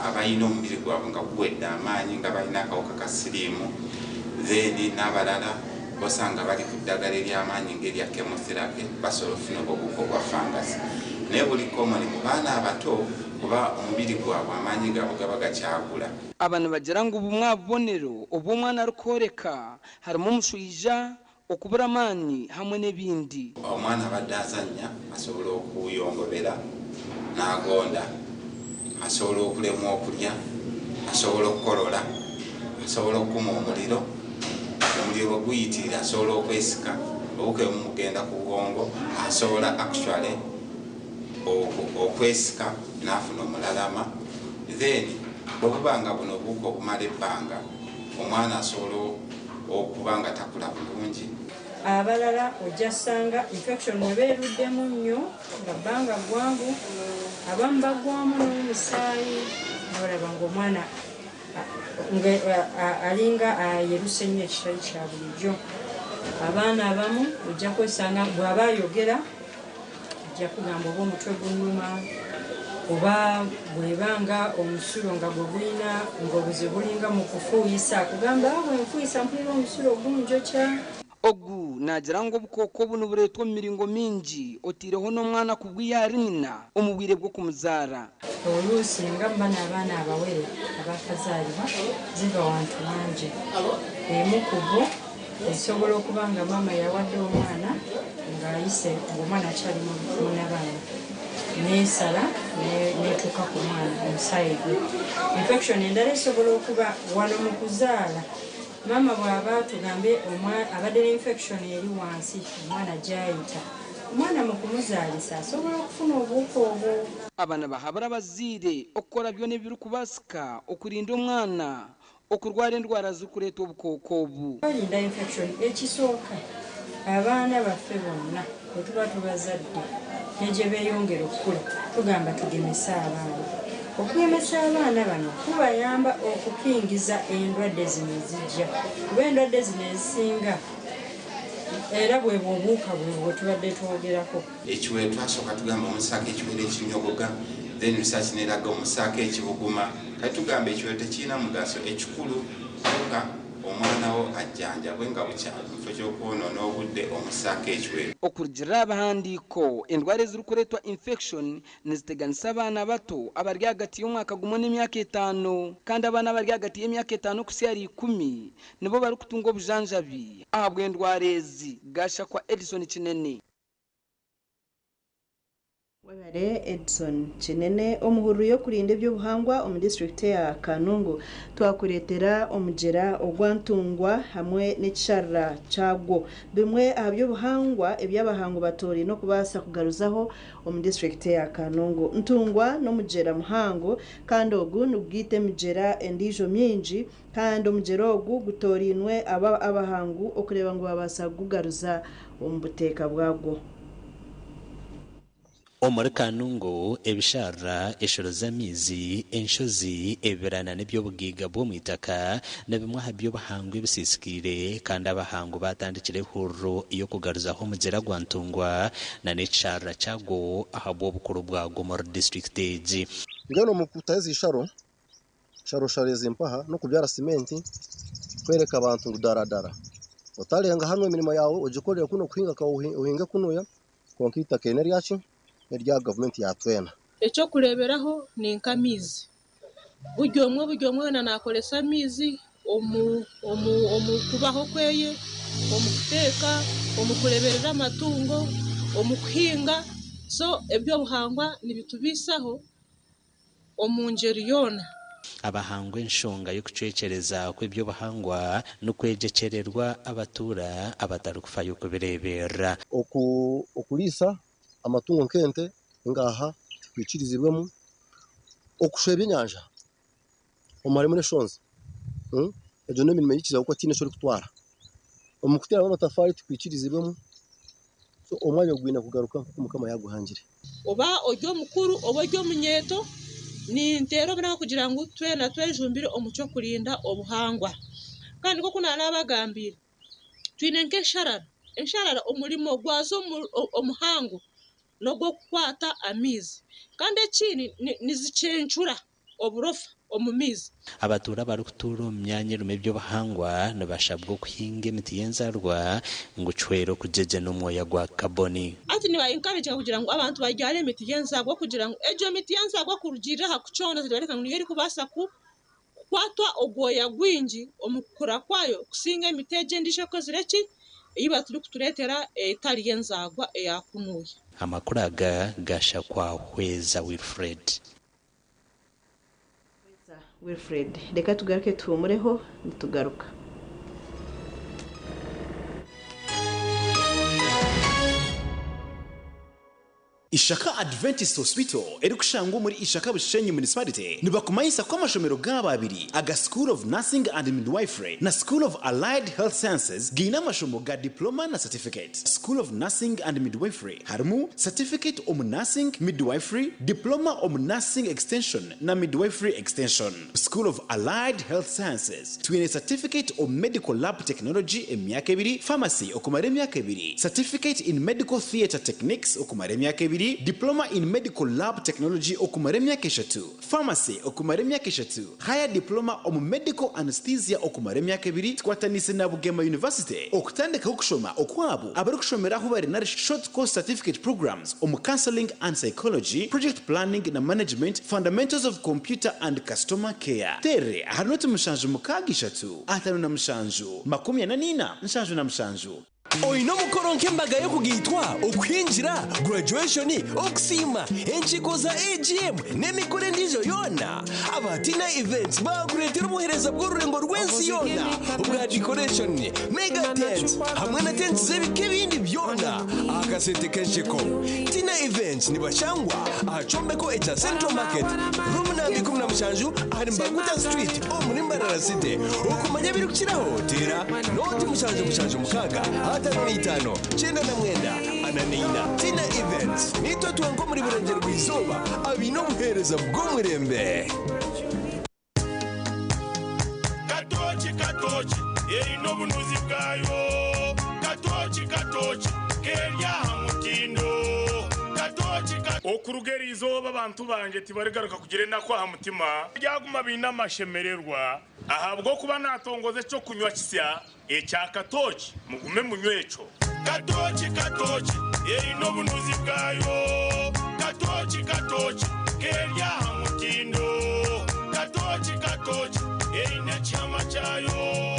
abalina omubiri gwabwe nga guwedde amaanyi nga balina akawuka ka siriimu. Then n'abalala bosanga bali ku ddagala ery'amaanyi ng'erya chemotherapy basobola okufuna obuko obwa fungus. Naye buli common mu baana abato kuba omubiri gwabwe amaanyi gaabwe gaba gakyagula. Abantu bagira ngo obumwe abubonero obw'omwana arukoreka harimu omuswija, okubura amaanyi hamwe n'ebindi. Omwana abadde azannya asobola okuyongobera n'agonda, asobola okulemwa okulya, asobola okukolola, asobola okukuma omuliro, omuliro guyitira, asobola okwesika, obuke mugenda ku bwongo, asobola actually okwesika n'afuna omulalama. Then bwebubanga buno obuuka obumala ebbanga, omwana asobola okuba nga takula bulungi. Abalala ojasanga infection webeeruddemu nnyo nga bbanga gwangu, abamu bagwamu n'omusaayi n'olaba ng'omwana alinga ayeruse nnyo ekitali kya bulijjo. Abaana abamu ojja kwesanga bw'aba ayogera ojja kugamba oba omutwe gunnuma, oba bwebanga omusulo nga gwe gulina ng'obuzibu bulinga mu kufuuyisa, kugamba bwe nfuuyisa mpulira omusulo gunjokya. Ogu nagira ngo obukoko buno bureetwa mu miringo mingi, otiireho n'omwana ku bw'iyari nyina omu bwire bw'okumuzaara. Oluusi nga mba n'abaana abawere abakazaalibwa ziva wantu bangi. Emu ku bo esobola okuba nga maama yawadde omwana ng'ayise ng'omwana akyali munabaana, n'esala n'etuuka ku mwana omusaayi gwe. Infection endala esobola okuba wano mu kuzaala. Mama bw'aba tugambe abadde n'infection eri wansi, omwana gy'ayita, omwana mu kumuzaalisa asobola okufuna obuwuka obwo. Abaana bahabura abazaire okukola byona ebirikubasika okurinda omwana okurwara endwara zikureeta obukoko obu. Balinda infection ekisooka, abaana baffe bonna bwe tuba tubazadde ne gye beeyongera okukula tugamba tugemese abaana. Okugemesa abaana bano kubayamba okupingiza endwadde zino ezijja, kuba endwadde zino ezisinga era bwe bubuuka bwe tubadde twogerako ekiwero twasooka tugamba omusaako ekiwero ekinyogoga then research neraga omusaako ekibuguma kati tugamba ekiwero tekirina mugaso ekikulu oka omwana wo ajjanjabwe nga bukyali mu kifo ky'okwonoona obudde omusaako ekiwero okurugira abahandiiko endwara ezirikureetwa infection niziteganisa abaana bato abari hagati y'omwaka gumwe n'emyaka 5 kandi abaana abari hagati y'emyaka 5 kusyara 10 nibo barikutunga obujanjabi ahabwa endwara ezi gashakwa Edison Kinene Webare Edson Kinene omuhuru yo kurinda eby'obuhangwa omu district ya Kanungu twakuretera omugera ogwantungwa hamwe n'ekisharra kyagwo bimwe aby'obuhangwa eby'abahangu batori no kubasa kugaruzaho omu district ya Kanungu ntungwa n'omugera muhango kandi ogu nubwite emigera endijo mingi kandi omugera ogu gutorinwe abahangu okureba ngo babasa kugaruza omu buteeka bwagwo Omuri Kanungu ebishara eshoro z'amizi enshozi ebirana n'ebyobugiga bw'omwitaka na bimwe aha by'obuhangu ebisisikire kandi abahangu batandikire hurro iyo kugaruzaho omugera gwa ntungwa na n'ekishara kyagwo aha bw'obukuru bwagwo muri district egi ngeno mu kutaeza isharo shareza empaha no kubyara simenti kwereka abantu rudaradara otarenga hano emirimo yawe ugikorera kuno kuhinga ka uhinga kunoya konkita kene ryachi erya government yatwena ekyo kureberaho ni nkamizi buryo omwe nakolesa amizi omu kubaho kweye omu kuteeka omu kureberera amatungo omu kuhinga so ebyo buhangwa nibitubisaho omu ngeri yona abahangwa enshonga yo kucwecereza kw'ebyo buhangwa no kwejecererwa abatura abatari kufayo kubirebera okulisa amatungo nkente ngaha twikirizibwemu okusheba enyanja omaremo n'eshonzi ejo n'emirimo yikiza uko tine shori kutwara omukutera amatafari twikirizibwemu so omwanya gwina kugaruka nko mukama yaguhangire oba ojyo mukuru oba ojyo munyeto ni ntero bina kugira ngo twena twejumbire omucyo kurinda obuhangwa kandi ko kuna nabagambira twine nk'esharara omulimo gwazo omuhango no go kukwata amizi kandi ekini nizicencura oburofa omumizi abatura bari kutura mu myanya rume byo bahangwa nabashabwo kuhinga emiti yenzarwa ngo cwero kujeje n'umwoya gwa kaboni ati ni encourage kugira ngo abantu bajyare emiti yenzarwa kugira ngo ejo emiti yenzarwa kurugirira hakucona zibareka ngo yeri kubasa kwatwa ogwoya gwingi omukura kwayo kusinga emiteje ndishe ko zireki iba turi kuturetera etari yenzagwa eyakunuye amakuraga gasha kwa hweza Wilfred reka tugaruke tumureho nitugaruka Ishaka Adventist Hospital eri kushango muri Ishaka Bushenyi municipality nibakumayisa kwa mashomero g'ababiri aga School of Nursing and Midwifery na School of Allied Health Sciences gina mashomo ga diploma na certificate. School of Nursing and Midwifery harmu certificate om nursing midwifery, diploma om nursing extension na midwifery extension. School of Allied Health Sciences twine certificate of medical lab technology emyaka 2, pharmacy okumara emyaka 2, certificate in medical theater techniques okumara emyaka 2, diploma in medical lab technology okumara emyaka 3, pharmacy okumara emyaka 3, higher diploma om medical anesthesia okumara emyaka 2 twatanise na Bugema University okutandika okushoma okwabo abari kushomeraho bari na short course certificate programs om counseling and psychology, project planning na management, fundamentals of computer and customer care. Tere harinote mushanju mukagisha tu atanu na mushanju makumi na nina mushanju na mushanju Oino mukoro nk'embaga yo kugitwa okwinjira graduation okusima enchiko za AGM n'emikore ndijo yona abatina events bakuretera umuhereza bw'ururengo rw'ensi yona ubwa decoration mega tent hamwe na tent z'ebike bindi byona akasente kenshiko tina events nibashangwa ahacombeko echa Central Market room nambi 17 hari Mbaguta Street muri Mbarara City okumanya biri kukiraho tera noti mushanju mukaga Itano, chenda na mwenda, ananina, tina events. Nito tuango muri burengero rw'izuba, abino buhereza bw'umurembe. Katochi, eri no bunuzi bwayo. katochi kerya mutindo katochi okurugeri izoba abantu banje tibarigaruka kugire nakwa hamutima byaguma bina mashemererwa ahabwo kuba natongoze cyo kunywa kisya ecya katochi mugume munywecho katochi ino bunuzi bwayo katochi kerya mutindo katochi ina chama chayo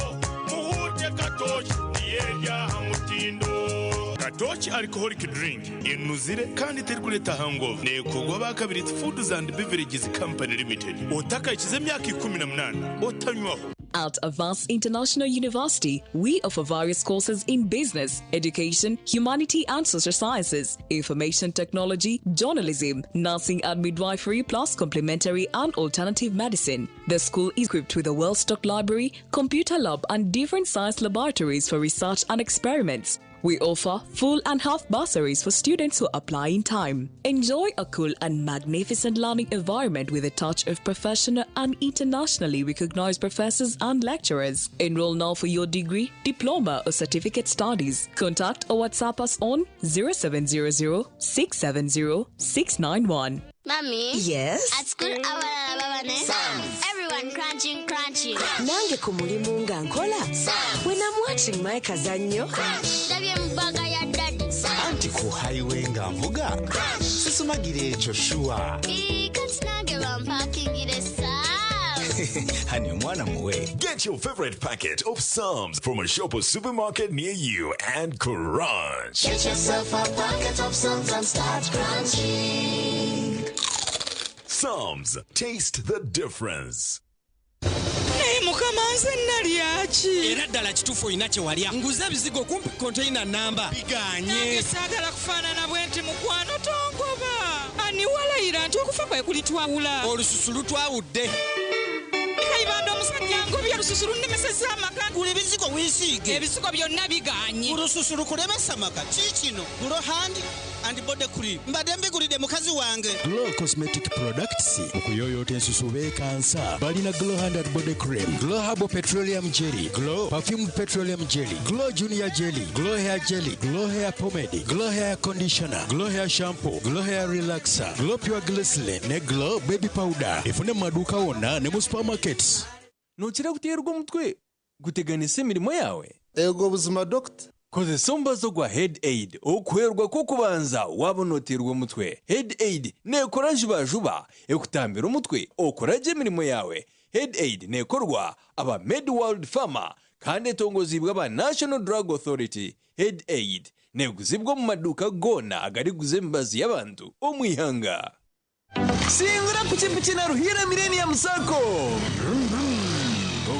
muhute katochi yerya mutindo katochi alcoholic drink inuzire kandi terkuleta hangover nekogwa bakabiri Foods and Beverages Company Limited otaka ikize myaka 18 otanywaho. At Avance International University, we offer various courses in business, education, humanity and social sciences, information technology, journalism, nursing and midwifery, plus complementary and alternative medicine. The school is equipped with a well-stocked library, computer lab and different science laboratories for research and experiments. We offer full and half bursaries for students who apply in time. Enjoy a cool and magnificent learning environment with a touch of professional and internationally recognized professors and lecturers. Enroll now for your degree, diploma or certificate studies. Contact or WhatsApp us on 0700 670 691. Mommy? Yes? At school, everyone crunching. Nange kumulimu nga nkola. When I'm watching my kazanyo. Mbaga ya daddy. Anti ku highway nga mvuga. Sisumagire echo shua. Kansinage bampakingire saa. Hani mwana muwe. Get your favorite packet of Psalms from a shop or supermarket near you and crunch. Get yourself a packet of Psalms and start crunching. Psalms, taste the difference. Mukamanze nalyachi era ddala kitufu inache walya nguza bizigo kumpi container namba biganye sagala kufanana bwenti mukwano tongoba ani walayira nti okufa kwe kulitwawula olususulu twawudde kaibando musajja ngobya lususulu nemeseza amaka kule bizigo wisige ebizigo byonna biganye olususulu kulemesa amaka kikino gulo hand and body cream mbadde mbigulidde mukazi wange Glow Cosmetic Products okuyoyota ensusu beekansa balina Glow Hand and Body Cream, Glow Herbal Petroleum Jelly, Glow Perfumed Petroleum Jelly, Glow Junior Jelly, Glow Hair Jelly, Glow Hair Pomade, Glow Hair Conditioner, Glow Hair Shampoo, Glow Hair Relaxer, Glow Pure Glycerin ne Glow Baby Powder. Ifune maduka wonna ne mu supermarkets. Nukira kuterwa umutwe guteganisa imirimo yawe ego buzima doctor koze sombazo gwa Head Aid okuherwa ko kubanza wabonoterwa umutwe. Head Aid nekora juba ekutambira umutwe okoraje imirimo yawe. Head Aid nekorwa aba Medworld Pharma kandi etongozibwa ba National Drug Authority. Head Aid neguzibwa mu maduka gona agari guzembazi y'abantu omwihanga. Singira pichipichi na ruhira Millennium Sacco.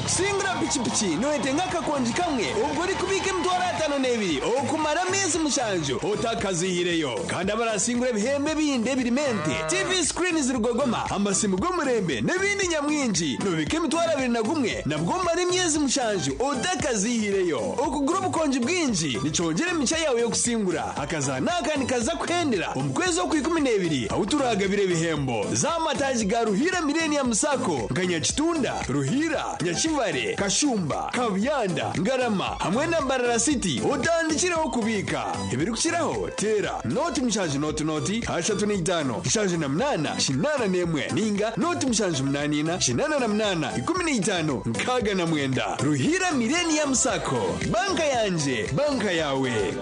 Singira pichipichi noetenga kakonji kamwe ubwo kubike mtwara 5 okumara mezi mushanjo otakazihireyo kandi abarasingura ibihembe binde birimente TV screens zirugogoma amasimu gomurembe nebindi nyamwinji nobike mtwara 21 nabwo mari myezi mushanjo otakazihireyo okugura ubukonji bwinji nicongere micha yawe yo gusingura akazana kandi kaza kwendera umukwezi wo 12 awuturaga bire bihembo za mataji ga ruhira Millennium Sacco nganyakitunda ruhira Nyakivare, Kashumba, Kabyanda, Ngarama, hamwe na Mbarara City utandikiraho kubika ibiri gukiraho tera noti mushaje noti #5 ishaje na 8 shinana nemwe ninga noti mushaje 8 shinana na 8 15 nkaga na mwenda ruhira Millennium Sacco banka yanje banka yawe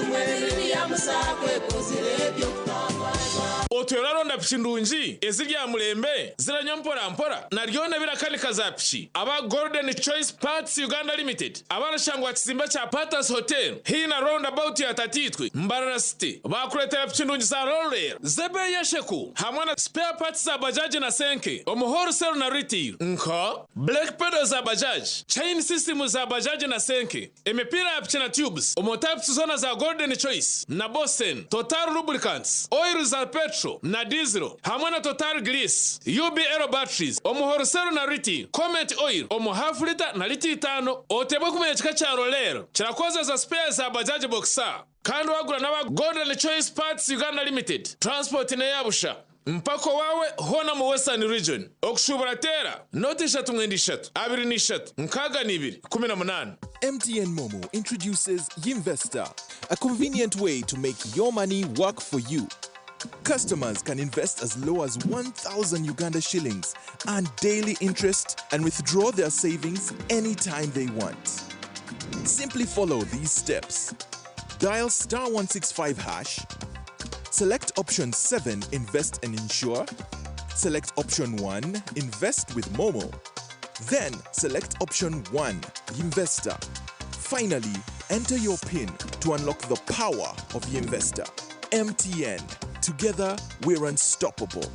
Millennium Sacco ekuzirebyo Otweraronda pichi ndunji ezirya mulembe ziranya mpora naryona birakani kazapichi aba Golden Choice Parts Uganda Limited abana shangwa kizimba cha Patas Hotel hina roundabout ya Tatitwe Mbarara City bakuletera pichi ndunji za roller zebe yesheku hamwe na spare parts za bajaji na senke omuhoro sero na retail nka black pedals za bajaji chain system za bajaji na senke emipira ya pichi na tubes omotypes zona za Golden Choice na Bosen Total Lubricants oil za petrol na diesel hamwe na Total Grease UB Aero Batteries omuhorosero na riti Comet Oil omu half liter na liti 5 otebwe kumenya kika cha roller kirakoza za spares za bajaji boxer kandi wagura n'aba Golden Choice Parts Uganda Limited transport ne yabusha mpako wawe hona mu Western Region okushubura tera noti 3 2 2 nkaga 2 18 MTN Momo introduces Yinvestor, a convenient way to make your money work for you. Customers can invest as low as 1,000 Uganda shillings, earn daily interest, and withdraw their savings anytime they want. Simply follow these steps. Dial *165#, select option 7, Invest and Insure, select option 1, Invest with Momo, then select option 1, Investor. Finally, enter your PIN to unlock the power of Investor. MTN. Together, we're unstoppable.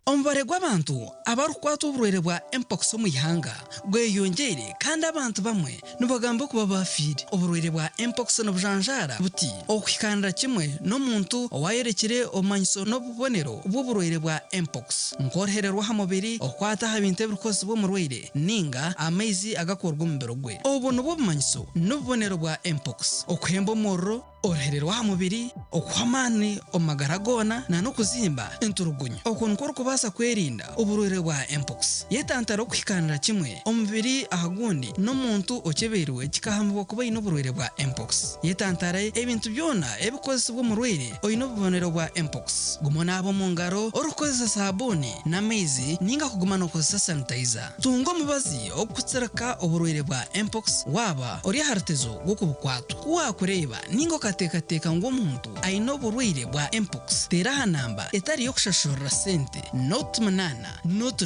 Omubare gw'abantu abarukwata oburwaire bwa Mpox omu ihanga gweyongere kandi abantu bamwe nibagamba kuba bafiire. Oburwaire bwa Mpox nibujanjara buti okuhikanira kimwe n'omuntu owayerekire obumanyiso n'obubonero bw'oburwaire bwa Mpox nkorohererwa ha mubiri okwata ha bintu ebirikozi bw'omurwaire ninga amaizi agakorwa omu mubiri gwe. Obu nibwo obumanyiso n'obubonero bwa Mpox: okuhemba omuriro, orohererwa ha mubiri, okuha amaani omu magara goona n'okuzimba enturugunyu. Oku nikwo orikubaasa kwerinda oburwaire bwa Mpox. Yetantara okuhikanira kimwe omubiri aha gundi n'omuntu okebeirwe kikahambibwa kuba aine oburwaire bwa Mpox. Yetantara ebintu byona ebikozesibwa omurwaire oine obubonero bwa Mpox. Guma onaaba omu ngaro orikukozesa saabuni n'amaizi ninga kuguma n'okozesa sanitizer. Tunga omubazi okukutsirika oburwaire bwa Mpox waaba ori aha rutezo rw'okubukwatwa. Kuwakureeba ninga okateekateeka ng'omuntu aine oburwaire bwa Mpox, teera aha namba etari y'okushashurira sente not 8 not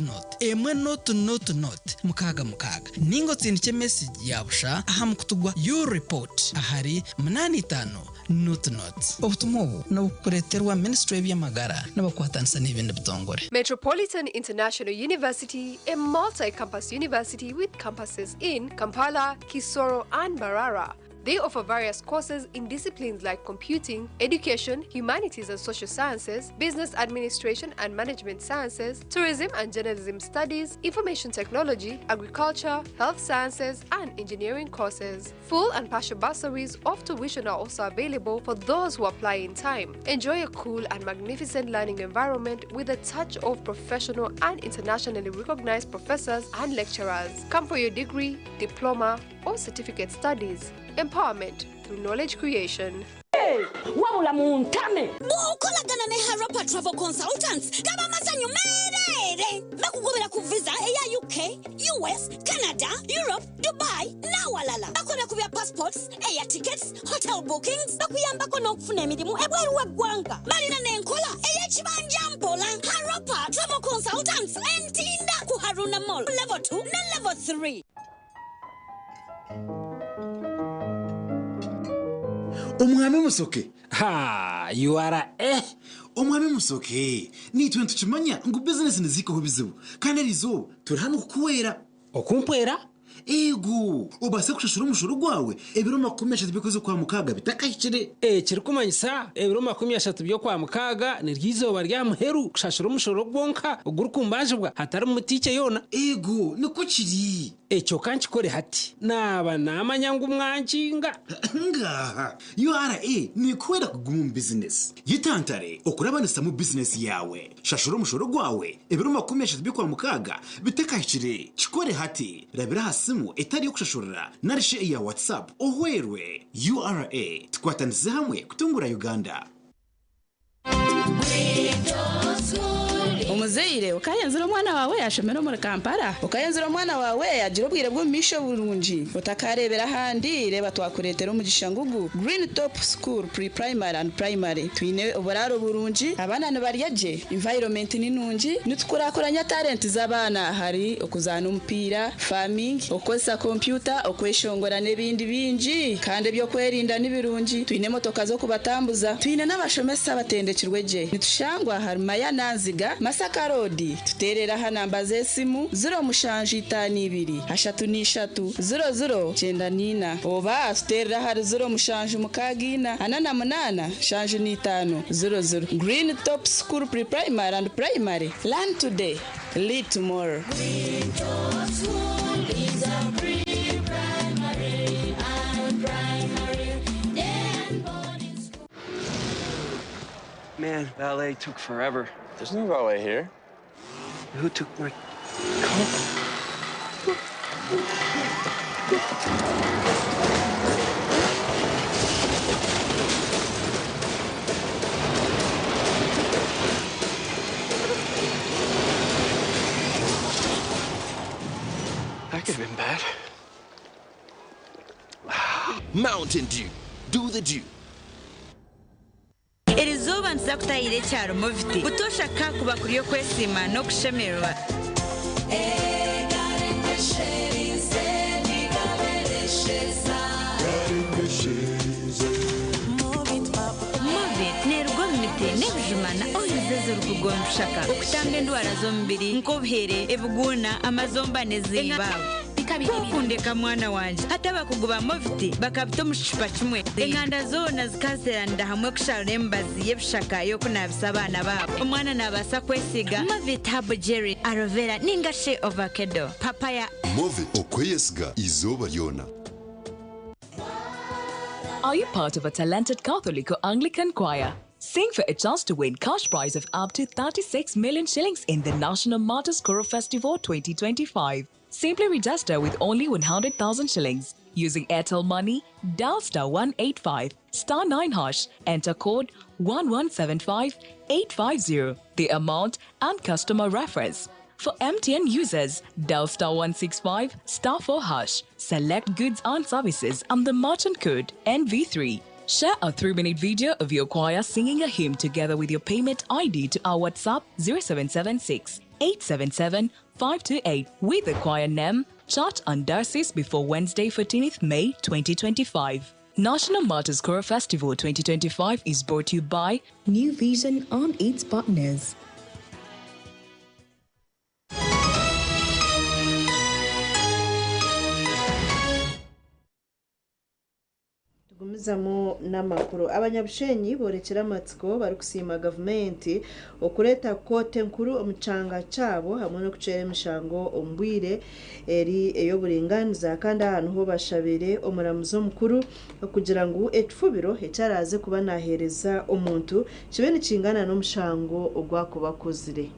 1 ninga otsindike message ya busha aha mukutugwa your report ahari 85 not. Obutumwa obu nabukureeterwa Ministry y'Ebyamagara n'abakwatanisa n'ebindi bitongore. Metropolitan International University, a multi-campus university with campuses in Kampala, Kisoro and Mbarara. They offer various courses in disciplines like computing, education, humanities and social sciences, business administration and management sciences, tourism and journalism studies, information technology, agriculture, health sciences, and engineering courses. Full and partial bursaries of tuition are also available for those who apply in time. Enjoy a cool and magnificent learning environment with a touch of professional and internationally recognized professors and lecturers. Come for your degree, diploma, or certificate studies. Empowerment through knowledge creation. Wabula muntame bukolagana ne Harapa Travel Consultants gaba masanyu merere bakugobera ku visa eya UK, US, Canada, Europe, Dubai nawalala bakola ku bya passports, eya tickets, hotel bookings bakuyambako n'okufuna emirimu ebweru w'eggwanga balina n'enkola eya kibanja mpola. Harapa Travel Consultants entinda ku Haruna Mall level 2 ne level 3. Omwami musoke you are omwami musoke ni twentu chimanya ngu business niziko bizibu kandi arizo turi hano kukwera okumpwera ego obase kushashura umushoro gwawe ebiro 30 bikoze kwa mukaga bitakayikire kiri kumanyisa ebiro 30 byo kwa mukaga ni ryizoba rya muheru kushashura umushoro gwonka ugurukumbajibwa hatari mutike yona ego niko kiri ekyo kankikore hati naba namanyangu mwankinga nga URA ni kwera kuguma business yitantare okurabanisa mu business yawe shashura umushoro gwawe ebiro 30 byo mukaga bitakayikire kikore hati rabira hasimu etari yo kushashurira narishe ya WhatsApp ohwerwe URA twatanize hamwe kutungura Uganda. Omuzeire ukayenzira omwana wawe yashomera muri Kampala, ukayenzira omwana wawe agira obwire bwo misho burungi utakarebera handi reba twakuretera umugisha ngugu Green Top School Pre-Primary and Primary. Twine oburaro burungi abana nibaryaje, environment ni nungi, nitukorakoranya talent z'abana hari okuzana umupira, farming, okozesa computer, okweshongora nebindi bingi kandi byo kwerinda nibirungi. Twine motoka zo kubatambuza, twine n'abashomesa batendekirweje nitushangwa hari Maya Nanziga Masaka Road. Tuterera ha namba z'esimu 052 3 oba tuterera hari 0 5 Green Top School Pre-Primary and Primary. Learn today, lead tomorrow. Green Top School is a pre-primary and primary then boarding school. Man, valet took forever. There's no valet here. Who took my coat? That could have been bad. Mountain Dew. Do the Dew. Iri zuba nza kutayire cyaro mufite utoshaka kuba kuri yo kwesima no kushemerwa Movit nerwo mite nebujumana oyizezo rukugonshaka okutambe ndwara zombiri nkobhere ebuguna amazombane zibawo kukundeka mwana wanje hataba kuguba moviti bakabito mushipa kimwe enganda zona zikaseranda hamwe kushara embazi yebishaka yo kunabisa abana babo umwana nabasa kwesiga movit habo jerry aloe vera ningashe avocado papaya movit okweyesiga izoba yona. Are you part of a talented Catholic or Anglican choir? Sing for a chance to win cash prize of up to 36 million shillings in the National Martyrs Choral Festival 2025. Simply register with only 100,000 shillings. Using Airtel Money, dial *185, *9#, enter code 1175850, the amount and customer reference. For MTN users, dial *165, *4#, select goods and services and the merchant code NV3. Share a 3-minute video of your choir singing a hymn together with your payment ID to our WhatsApp 0776 877 528 with the choir name, church and diocese before Wednesday 14th May 2025. National Martyrs Choral Festival 2025 is brought to you by New Vision and its partners. Tugumizamo n'amakuru abanyabushenyi borekera amatsiko bari kusima gavumenti okureta kote nkuru omucanga cyabo hamwe no kucera emishango ombwire eri eyoburinganiza kandi ahantu ho bashabire omuramuzo mukuru kugira ngo ekifubiro ecyaraze kuba nahereza omuntu kibe nikingana n'omushango ogwakubakozire.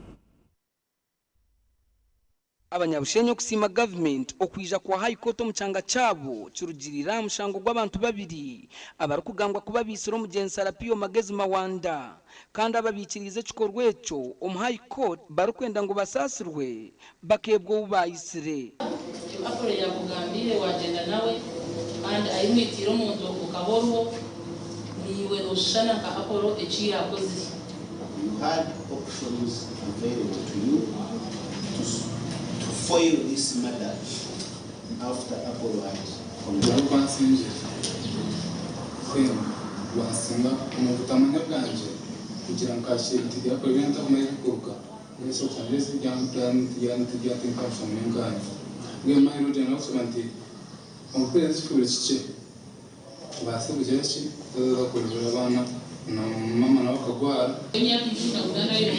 Abanyabushenyi okusima government okwija kwa high court omucanga cyabo kirugirira mushango gw'abantu babiri abari kugambwa kuba bisiro mugensara piyo magezi mawanda kandi ababikirize kikorwa eco omu high court bari kwenda ngo basasirwe bakebwo ubayisire akore yakugambire wagenda nawe kandi ayimwitira umuntu ukahorwo niwe roshana ka akoro eci yakoze. You had options available to you to foil this matter after Apollo had conducted. Wasinga umutamanya bwanje kugira ngo ashiriti yakora ibintu kumenya kuruka yeso cyangese tujya tinkaso mengana ngiye mayiro de no somanti omupenzi kuri cike base bujeshi bakorera abana na mama nawe akagwara imyaka ifite Uganda yo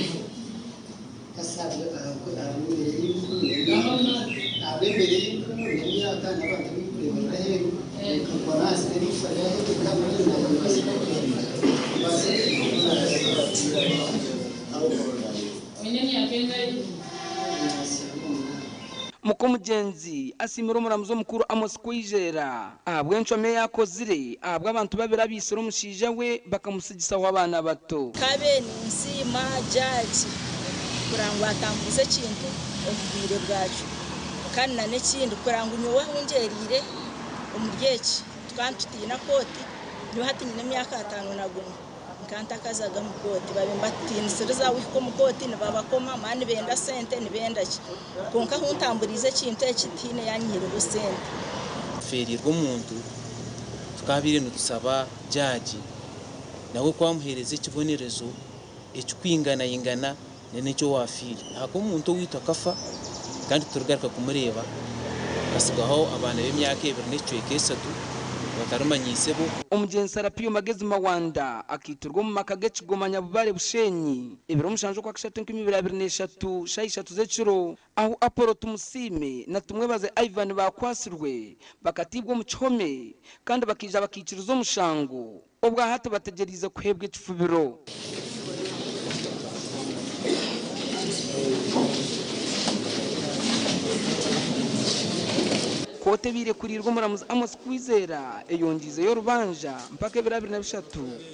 asabwe abembere imyaka n'abandi bikureba heru konase n'ifare mukomugenzi asimira omuramuzo mukuru Amos Kwijera abwenchome yakozire abwa abantu babira bisoro mushija we bakamusigisa w'abana bato kabe nsima jaji kurangwa atambuze kintu obwire bwacu kandi na nekindi kurangwa nyowe ngerire umuryeki twantutina koti niho hatinyine myaka 5 nagumye nkanta kazaga mu koti babemba tinisiriza wiko mu koti ne babakoma mani benda sente ni benda ki konka huntamburize kintu ekitine yanyire busente feri rw'umuntu tukabire nudusaba jaji nawe kwamuhereze ikibonerezo ekikwingana yingana n'icyo wafiri hako umuntu witwa kafa kandi turugaruka kumureba kasigaho abana b'imyaka 2 batarumanyisebo omugensara piyo magezi mawanda akiturwa mu makage kigomanya bubare bushenyi ibiro mushanjo kwa 2023 shayishatu zeciro aho Apollo tumusime na tumwe baze Ivan bakwasirwe bakatibwa mu cyome kandi bakija bakiciriza umushango obwa hato bategerize kwebwe ikifubiro kote bire kurirwa muramuzi Amos Kwizera eyongize yo rubanja mpaka 2023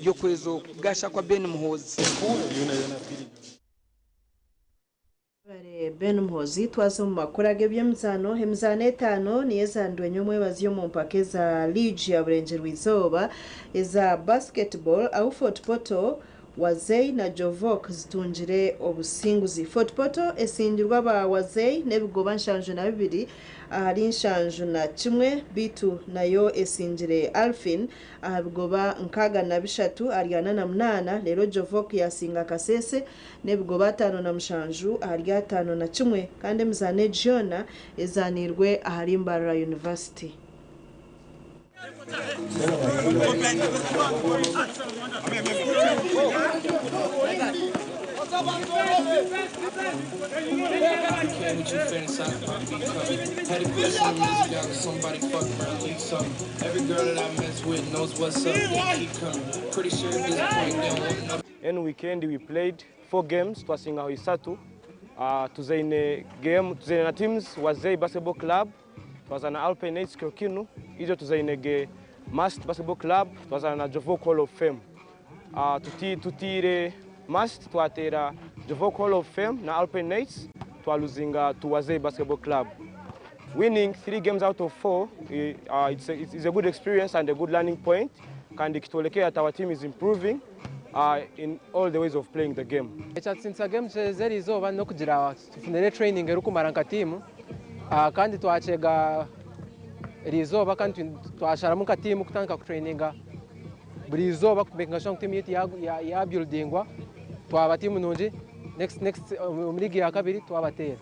yo kwezo gasha kwa Ben Muhozi Ben Mhozi twazo mu makuru ag'ebyemizano emizano etaano niyo ezandwa enyomwebazi mu mpaka za Ligi ya Burenje Rwizoba eza basketball aho Fort Portal Wazei na Jovok zitungire obusinguzi. Fort Portal esingirwa ba Wazei n'ebigoba nshanju na bibiri ahari nshanju na kimwe bitu nayo esingire Alfin abigoba nkaga na bishatu ariana na munana lero Jovok yasinga Kasese n'ebigoba 5 na mushanju ahari 5 na kimwe kandi mizane Jona ezanirwe ahari Mbarara University. And weekend we played 4 games twasinga hoisatu tuzaine game tuzaine teams Wazei Basketball Club twazana Alpine Kirkinu izo tuzainege Mast Basketball Club twazana Jovok Hall of Fame tutire Mast twatera Jovok Hall of Fame na Alpine twaluzinga to Wazei Basketball Club. Winning 3 games out of 4 it's a good experience and a good learning point kandi kitolekea that our team is improving in all the ways of playing the game. Since game zeri izoba no kugira tufunere training erukumaranka team kandi twachega rizoba kandi twashara mu team kutanka ku traininga buri izoba kumenga sho team yetu ya buildingwa twaba team nunji next umligi ya kabiri twabatera.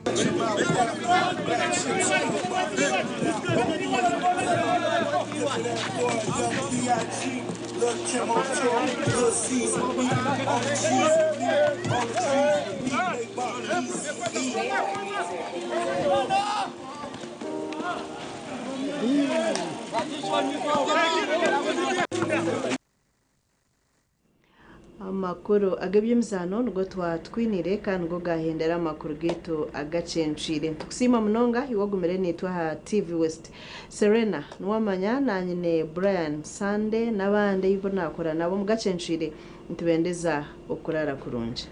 Amakuru ag'ebyemizano nugo twatwinire kandi ngo gahendera amakuru gitu Agacencwire tukusima munonga iwagumire nitwa ha TV West Serena Nuwamanya na nyine Brian Sunday nabande ibo nakora nabo mu Gacencwire ntibendeza okurara kurunje.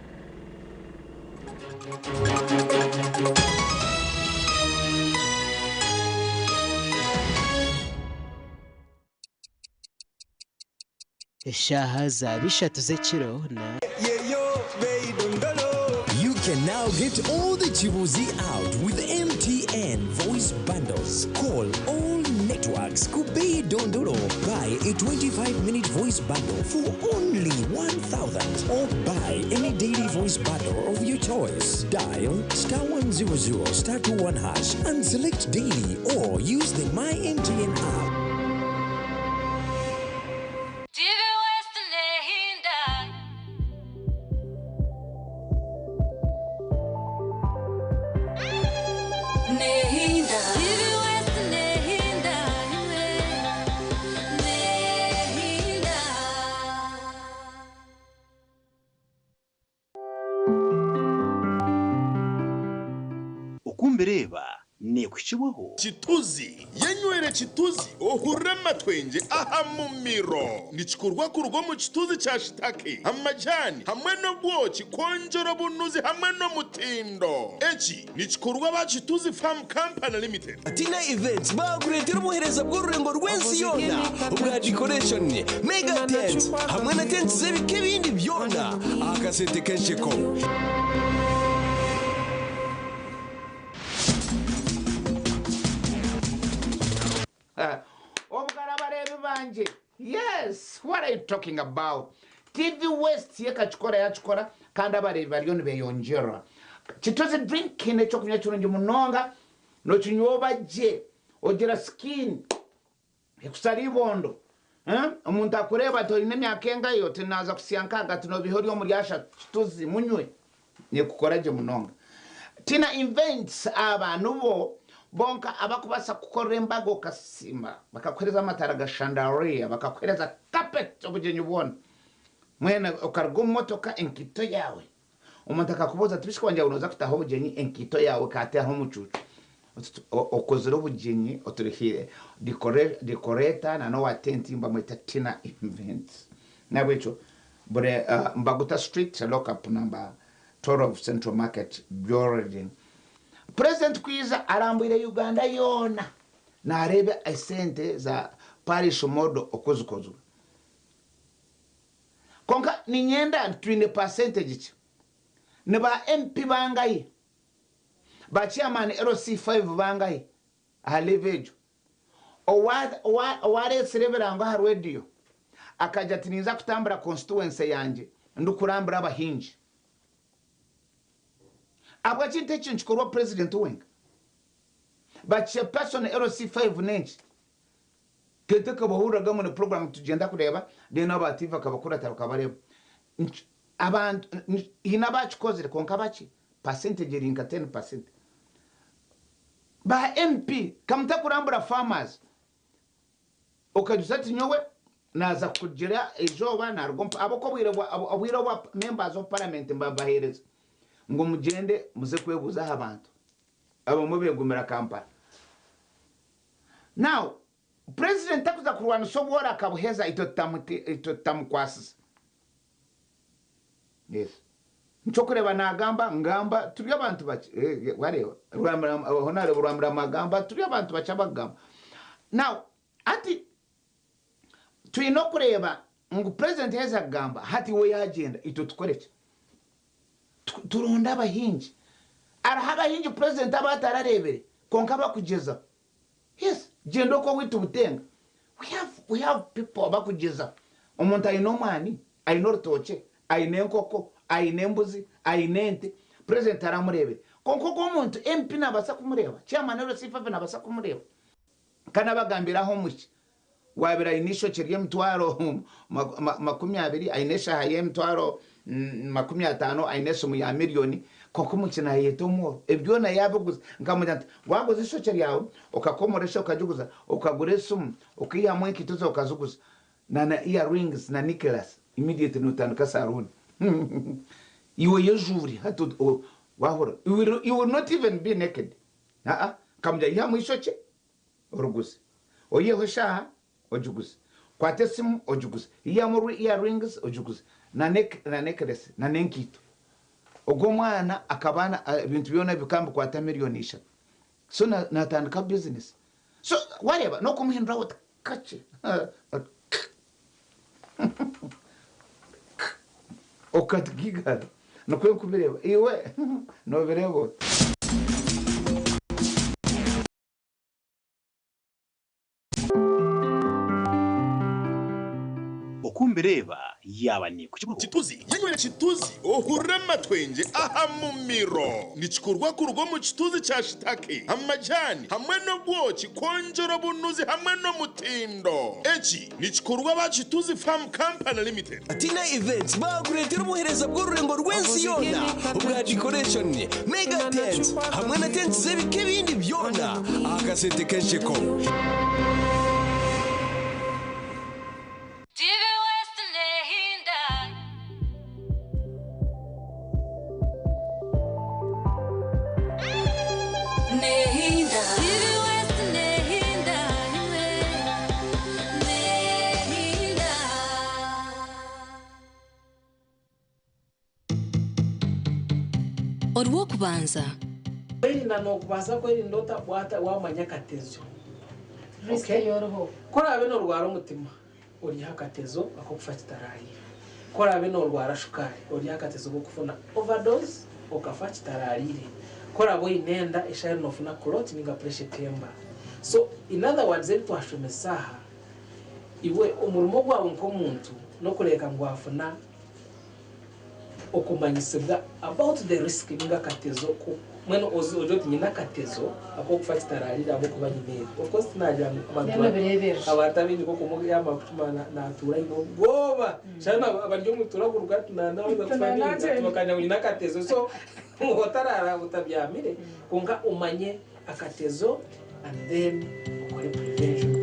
Eshaha za bishatu z'ekiro na You can now get all the Chibuzi out with MTN voice bundles. Call all networks. Kubei Dondoro. Buy a 25-minute voice bundle for only 1,000 or buy any daily voice bundle of your choice. Dial *100 *21# and select daily or use the My MTN app. Ukumbereba nekuchiwaho chituzi yenywere chituzi ohurema twenje aha mumiro nichikurwa kurwo mu chituzi cha shitake amajani hamwe no bwoki konjoro bunuzi hamwe no mutindo echi nichikurwa ba chituzi farm company limited Atina events baguretera umuhereza bw'ururengo rwensi yona ubwa decoration mega tent hamwe na tent zebike bindi byona akasente kensheko Yes, what are you talking about? TV West yekachikora yachikora kandi abarebi bariyo nibeyongera chituzi drinking echo kunywa chirungi munonga no chinyoba je ogira skin ekusari ibondo umuntu akureba tori nemyaka engayo tenaza kusiyankaga tuno bihori yo muri yasha chituzi munywe nekukora je munonga tina invents abantu bo bonka abakubasa kukora embago kasima bakakoreza amatara gashandaria bakakoreza carpet obujenye ubona mwene okargo motoka enkito yawe umuntu akakuboza tubishika wanje unoza kutaho obujenye enkito yawe kate aho mucucu okozera obujenye oturihire decorator na no atenti mbamwita tina invents nabwecho bure Mbaguta Street lock up number Choral of Central Market building. President Kwiza arambwire Uganda yona na arebe esente za parish model okozukozu. Konka ninyenda twine percentage chi. Ne ba MP bangayi. Ba chairman LC5 bangayi. Halevejo. Oware serebera ngo ha radio. Akaja tiniza kutambura constituency yanje ndukurambura abahinji. Abwa chinte chinchikorwa president wenga. But your person LC5 nenchi. Kete kabahura gamone program tugenda kureba de nabativa kabakura tarukabareba. Abantu hinabachikoze konka bachi percentage rinka 10%. Ba MP kamta kurambura farmers. Okajusati nyowe naza kugira ejoba na rugompa aboko bwira members of parliament mbabahereza ngo mugende muze kwebuza abantu abo mubegumira Kampala. Now president takuza kurwana sobora kabuheza itotamkwasisa. Yes. Nchokureba nagamba ngamba turi abantu bachi wareba honare burambira magamba turi abantu bacha bagamba. Now ati tuinokureba ngo president heza gamba hati we agenda itotukoreke turonda abahinji arahaba hinji president abatararebere konka bakugeza. Yes, gendo ko witu butenga we have people abakugeza umuntu ayino mani ayino rutoke ayine nkoko ayine mbuzi ayine ente president aramurebere konko ko umuntu MP nabasa kumureba chairman LC5 nabasa kumureba kana bagambira ho muki wabira inisho cheriye mtwaro makumyabiri ainesha haye mtwaro makumyatano ainesha mu ya miliyoni koko mukina yeto mo ebyona yabuguza nkamujanta waguze isho cheri yawe ukakomoresha ukajuguza ukagure sumu ukiya mu ikituzo ukazuguza na earrings na necklace immediately nutanduka saruni iwe yejuri hatu wahora you will not even be naked kamja ya mu isho che uruguze oyehosha ojuguze kwate simu ojuguze iyamuru earrings ojuguze na necklace na nenkito ogomwana akabana ibintu byona bikamba kwata miliyoni isha so natandika business so whatever no kumuhindura what kache okatgiga no kwekubireba iwe no birebo okumbireba yaba ni ku kibuga kituzi yanywera kituzi ohurema twenje aha mumiro nikikurwa ku rugo mu kituzi cya shitake amajani hamwe no bwoki konjora bunuzi hamwe no mutindo eki nikikurwa ba kituzi farm company limited atina events baguretera umuhereza bw'ururengo rwensi yona ubwa decoration mega tent hamwe na tent zebike bindi byona akasete kensheko Orwo kubanza kwirinda no kubanza kwirinda utabwata wamanya katezo riske yoroho kora bino rwara umutima uri hakatezo akogufata tarari kora bino rwara shukari uri hakatezo gukufuna overdose ukafata tararire kora bo inenda ishari no funa clot ninga pressure temba. So in other words eto ashomesaha iwe umurimo gwawe nkomuntu no kureka ngwafuna okumanyisibwa about the risk ninga katezo ko mweno ozo nyina katezo akogufata tararira abo kubanyimera of course najya abantu abatabindi ko kumuya makutuma na tura ino goba cyane abanjyo mutura ku rugati na nawe bakufanya bakanya nyina katezo so utarara utabyamire kunga umanye akatezo and then ukore prevention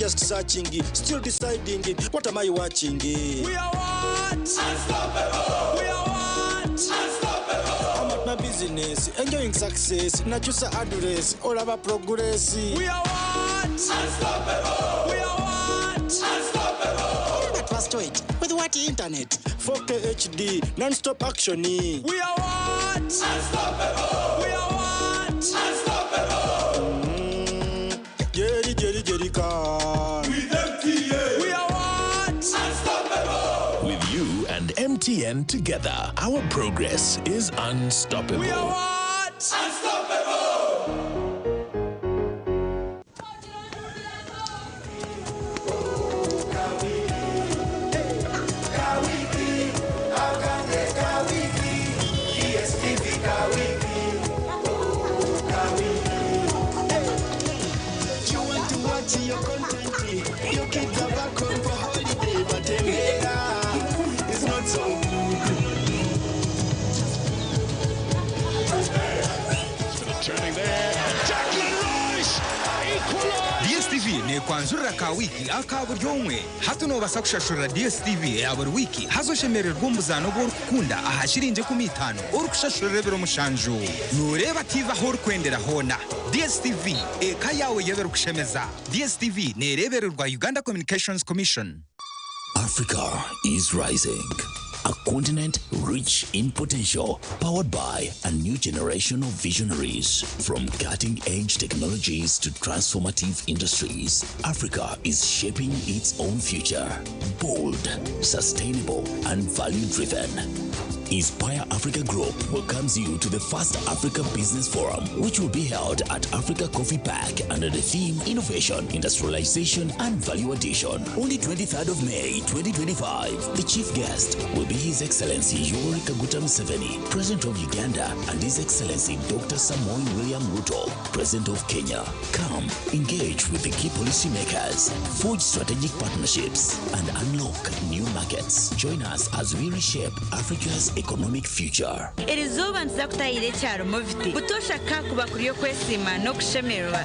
just searching, still deciding, what am I watching? We are what? Unstoppable. We are what? Unstoppable. I'm at my business, enjoying success, not just address, all about progress. We are what? Unstoppable. We are what? Unstoppable. That was it. With what internet? 4K HD, non-stop action. We are what? Unstoppable. We are what? Unstoppable. Jerry car. With MTN. We are what? Unstoppable. With you and MTN together, our progress is unstoppable. We are what? Unstoppable. Your content, your kids are back home for holiday, but it's not so good. Turning there, Jacqueline Rice equalized. DSTV ne kwanzurira ka wiki akaburyomwe hato no basakushashura DSTV ya buri wiki hazoshemererwa umbuzano bwo rukunda ahashirinje ku 5 urukushashura rebero mushanju nureba TV aho rukwendera hona DSTV eka yawe yebera kushemeza DSTV ne rebererwa Uganda Communications Commission. Africa is rising. A continent rich in potential, powered by a new generation of visionaries. From cutting-edge technologies to transformative industries, Africa is shaping its own future. Bold, sustainable, and value-driven. Inspire Africa Group welcomes you to the first Africa Business Forum, which will be held at Africa Coffee Park under the theme Innovation, Industrialization, and Value Addition. Only 23rd of May 2025. The chief guest will be His Excellency Yoweri Kaguta Museveni, President of Uganda, and His Excellency Dr. Samoei William Ruto, President of Kenya. Come, engage with the key policymakers, forge strategic partnerships, and unlock new markets. Join us as we reshape Africa's economic future. Erizuba nzakutayire cyaro moviti. Butoshaka kuba kuri yo kwesima no kushemerwa.